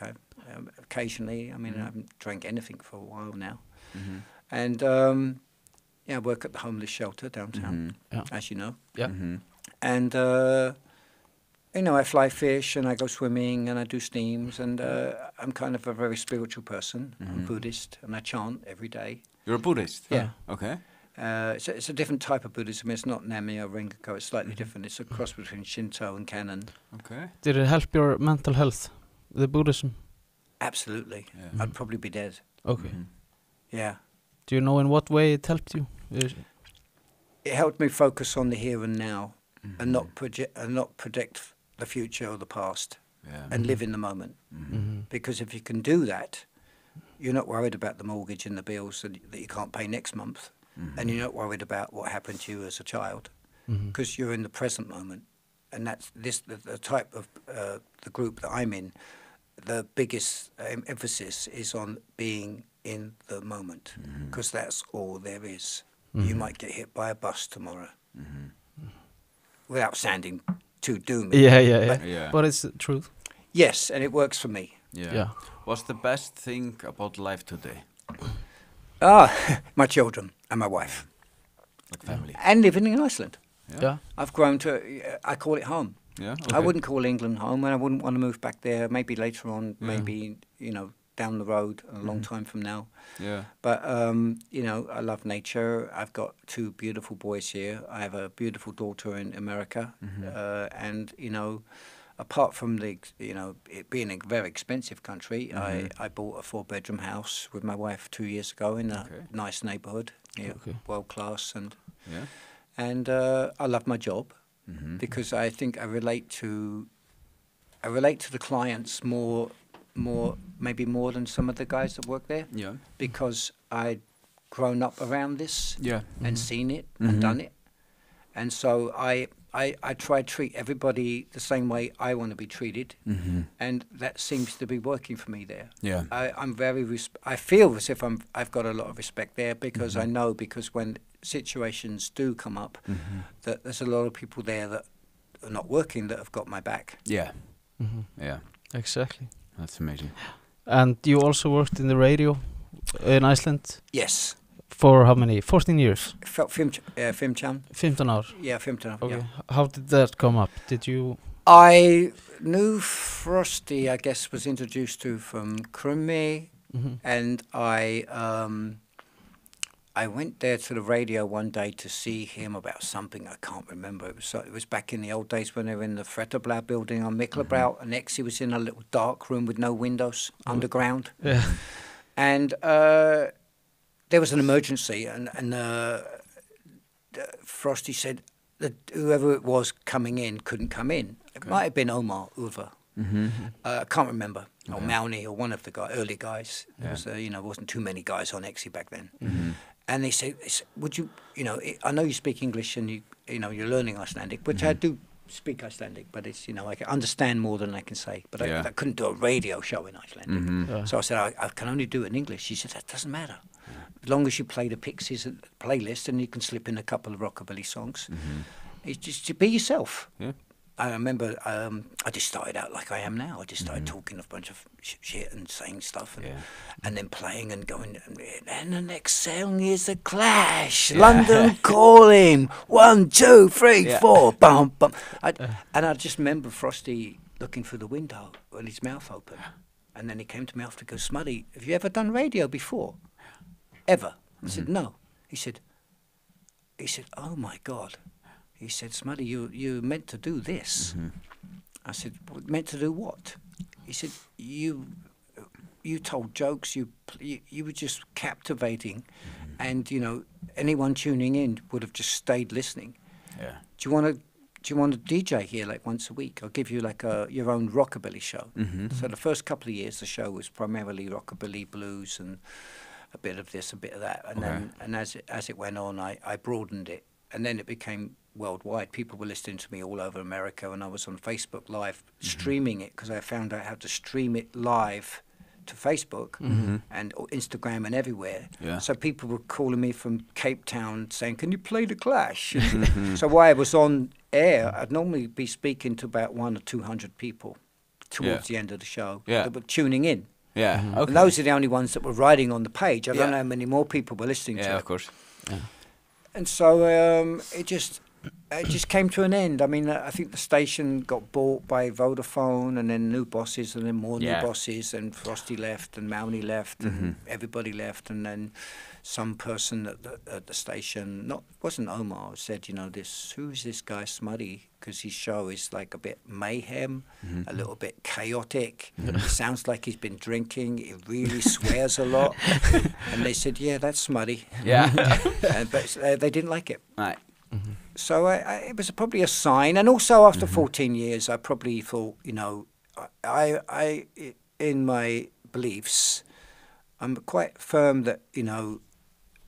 S1: Occasionally, I haven't drank anything for a while now. And I work at the homeless shelter downtown, as you know. And I fly fish, and I go swimming, and I do steams, and I'm kind of a very spiritual person. I'm Buddhist, and I chant every day.
S3: You're a Buddhist?
S1: Yeah.
S3: Okay.
S1: It's a different type of Buddhism. It's not Namyo Rengekyo. It's slightly different. It's a cross between Shinto and Canon.
S3: Okay.
S2: Did it help your mental health, the Buddhism?
S1: Absolutely. I'd probably be dead.
S2: Okay.
S1: Yeah.
S2: Do you know in what way it helped you?
S1: It helped me focus on the here and now, and not predict the future or the past, and live in the moment. Because if you can do that, you're not worried about the mortgage and the bills that you can't pay next month, and you're not worried about what happened to you as a child, because you're in the present moment. And that's the type of the group that I'm in. The biggest emphasis is on being in the moment, because that's all there is. You might get hit by a bus tomorrow, without sounding too doomy.
S2: Yeah. But it's the truth.
S1: Yes, and it works for me.
S3: Yeah. What's the best thing about life today?
S1: My children and my wife.
S3: Like family.
S1: And living in Iceland.
S2: Yeah.
S1: I've grown to, I call it home.
S3: Yeah. Okay.
S1: I wouldn't call England home, and I wouldn't want to move back there. Maybe later on, maybe, down the road, a long time from now.
S3: Yeah.
S1: But, I love nature. I've got 2 beautiful boys here. I have a beautiful daughter in America. And, apart from it being a very expensive country, I bought a 4-bedroom house with my wife 2 years ago in a nice neighborhood world class, and
S3: Yeah.
S1: and I love my job because I think I relate to the clients maybe more than some of the guys that work there.
S3: Yeah.
S1: Because I'd grown up around this and seen it and done it, and so I try to treat everybody the same way I want to be treated, and that seems to be working for me there.
S3: Yeah.
S1: I'm very. I feel as if I've got a lot of respect there because I know, because when situations do come up, that there's a lot of people there that are not working that have got my back.
S3: Yeah. Yeah.
S2: Exactly.
S3: That's amazing.
S2: And you also worked in the radio in Iceland?
S1: Yes.
S2: For how many? 14 years?
S1: Fimchan.
S2: 15 hours?
S1: Yeah, 15 hours.
S2: Okay.
S1: Yeah.
S2: How did that come up? Did you...
S1: I knew Frosty, I guess, was introduced to from Krummi, and I went there to the radio one day to see him about something I can't remember. It was back in the old days when they were in the Fretterblau building on Miklablau, and next he was in a little dark room with no windows, underground.
S2: Yeah.
S1: And there was an emergency, and Frosty said that whoever it was coming in couldn't come in. It might have been Omar Uva. I can't remember, or Mauni, or one of the early guys. There was, wasn't too many guys on Exie back then. And they said, "Would you, I know you speak English and you're learning Icelandic, which I do speak Icelandic, but it's, I can understand more than I can say. But I couldn't do a radio show in Icelandic. So I said, I can only do it in English." He said, "That doesn't matter. As long as you play the Pixies playlist and you can slip in a couple of rockabilly songs. It's just to be yourself."
S3: Yeah.
S1: I remember I just started out like I am now. I just started talking a bunch of shit and saying stuff and then playing and going, and the next song is The Clash, London Calling, 1, 2, 3, 4, bum, bum. And I just remember Frosty looking through the window with his mouth open. And then he came to me after and goes, "Smutty, have you ever done radio before? Ever?" I said, "No." He said, "Oh my God." He said, "Smutty, you meant to do this." I said, "Meant to do what?" He said, you told jokes, you were just captivating, and anyone tuning in would have just stayed listening. Yeah. Do you want to DJ here like once a week? I'll give you like your own rockabilly show. So the first couple of years the show was primarily rockabilly, blues, and a bit of this, a bit of that, and then as it went on, I broadened it, and then it became worldwide. People were listening to me all over America, and I was on Facebook Live streaming it because I found out how to stream it live to Facebook and Instagram and everywhere. Yeah. So people were calling me from Cape Town saying, "Can you play The Clash?" So while I was on air, I'd normally be speaking to about 100 or 200 people towards the end of the show that were tuning in. Yeah, okay. And those are the only ones that were writing on the page. I don't know how many more people were listening to it.
S3: Yeah, of course. Yeah.
S1: And so it just came to an end. I mean, I think the station got bought by Vodafone, and then new bosses, and then more new bosses, and Frosty left, and Mauni left, and everybody left, and then some person at the station, wasn't Omar, said, who is this guy Smutty? Because his show is like a bit mayhem, a little bit chaotic. It sounds like he's been drinking. He really swears a lot. And they said, "Yeah, that's Smutty." Yeah. But they didn't like it. Right. So it was probably a sign. And also after 14 years, I probably thought, I in my beliefs, I'm quite firm that,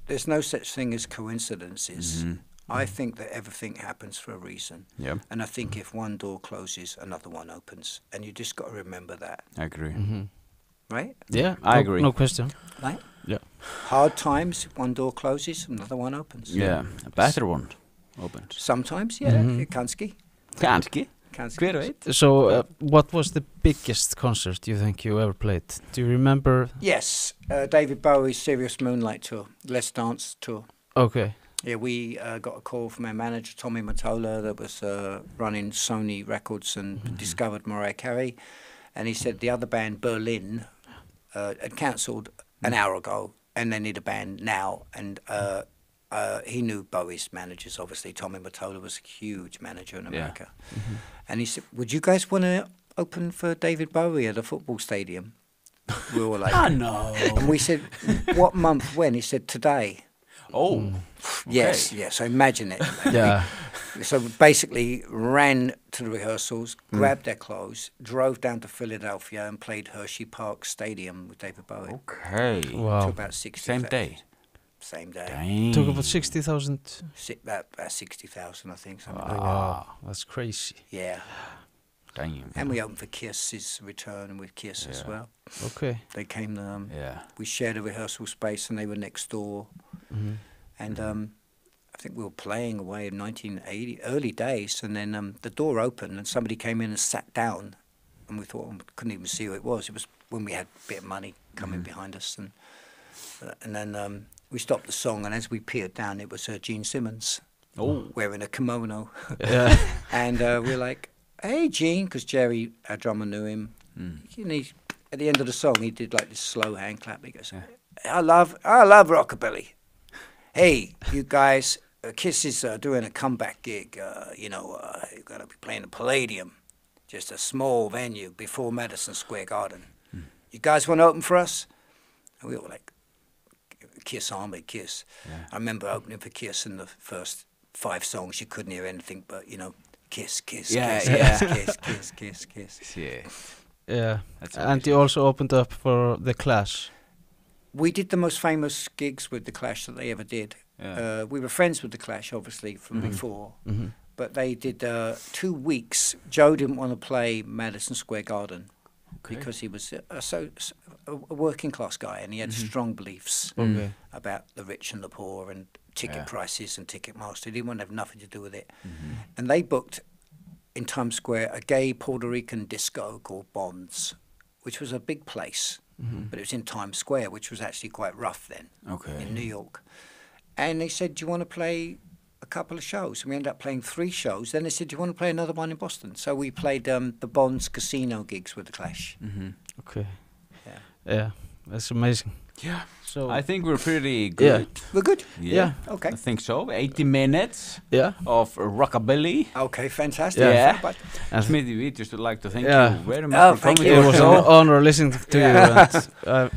S1: there's no such thing as coincidences. I think that everything happens for a reason. Yeah. And I think if one door closes, another one opens. And you just got to remember that.
S3: I agree.
S1: Right?
S2: Yeah,
S3: I agree.
S2: No question.
S1: Right?
S2: Yeah.
S1: Hard times, one door closes, another one opens.
S3: Yeah, a better one opens.
S1: Sometimes, yeah. Kanski.
S3: Hver veit.
S2: So, what was the biggest concert you think you ever played? Do you remember?
S1: Yes, David Bowie's Serious Moonlight Tour, Let's Dance Tour.
S2: Okay.
S1: Yeah, we got a call from our manager, Tommy Mottola, that was running Sony Records and discovered Mariah Carey. And he said the other band, Berlin, had cancelled an hour ago, and they need a band now. And he knew Bowie's managers, obviously. Tommy Mottola was a huge manager in America. Yeah. And he said, "Would you guys want to open for David Bowie at a football stadium?" We were like,
S3: "Oh, no."
S1: And we said, "What month, when?" He said, "Today."
S3: Oh. Okay.
S1: Yes, so imagine it.
S2: Yeah.
S1: So basically ran to the rehearsals, grabbed their clothes, drove down to Philadelphia and played Hershey Park Stadium with David Bowie.
S3: Okay.
S2: Wow.
S1: Took about 60,000.
S3: Same day?
S1: Same day.
S3: Dang.
S2: Took about 60,000.
S1: About 60,000, I think. Something
S2: Wow.
S1: like that.
S2: That's crazy.
S1: Yeah.
S3: Damn.
S1: And we opened for Kiss's return with Kiss as well.
S2: Okay.
S1: They came, we shared a rehearsal space and they were next door. And I think we were playing away in 1980, early days, and then the door opened and somebody came in and sat down, and we thought, couldn't even see who it was. It was when we had a bit of money coming behind us, and then we stopped the song, and as we peered down, it was Gene Simmons, wearing a kimono, and we were like, "Hey, Gene," because Jerry, our drummer, knew him. And at the end of the song, he did like this slow hand clap. He goes, I love rockabilly. Hey, you guys, Kiss is doing a comeback gig. You're going to be playing the Palladium, just a small venue before Madison Square Garden. You guys want to open for us? And we were like, Kiss Army, Kiss. Yeah. I remember opening for Kiss, and the first 5 songs you couldn't hear anything but, Kiss, Kiss, Kiss, Kiss, Kiss, Kiss.
S2: Yeah. And you also opened up for The Clash.
S1: We did the most famous gigs with The Clash that they ever did. Yeah. We were friends with The Clash, obviously, from before. But they did 2 weeks. Joe didn't want to play Madison Square Garden because he was a working class guy, and he had strong beliefs about the rich and the poor and ticket prices and Ticketmaster. He didn't want to have nothing to do with it. And they booked in Times Square a gay Puerto Rican disco called Bonds, which was a big place. But it was in Times Square, which was actually quite rough then, in New York. And they said, do you want to play a couple of shows? And we ended up playing 3 shows. Then they said, do you want to play another one in Boston? So we played the Bonds casino gigs with The Clash.
S2: Okay. Yeah, that's amazing.
S3: Yeah.
S2: So
S3: I think we're pretty good.
S1: Yeah. We're good?
S3: Yeah.
S1: Okay.
S3: I think so. 80 minutes
S2: Yeah.
S3: of rockabilly.
S1: Okay, fantastic.
S3: Yeah.
S1: And
S3: Smitty, we just would like to thank you very much for
S1: thank
S3: coming.
S2: It was an honor listening to you.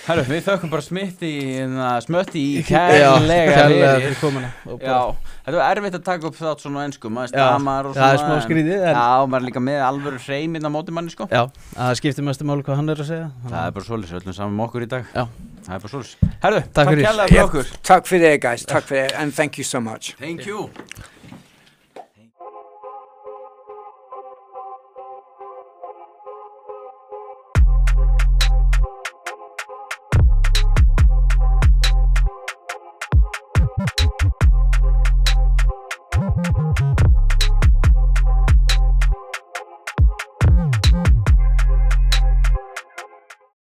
S3: Herru, við þökkum bara Smutty kærlega fyrir
S2: komuna.
S3: Já, þetta var erfitt að taka upp þátt svona á ensku, maður stamar og svona.
S2: Það smá skrítið.
S3: Já, maður líka með alvöru hreiminn á móti manni, sko.
S2: Já, það skiptir mestu máli hvað hann að segja.
S3: Það bara svoleiðis, öllum saman með okkur í dag.
S2: Já.
S3: Það bara svoleiðis. Herru,
S2: takk
S3: kærlega fyrir okkur.
S1: Takk fyrir guys, takk fyrir, and thank you so much.
S3: Thank you.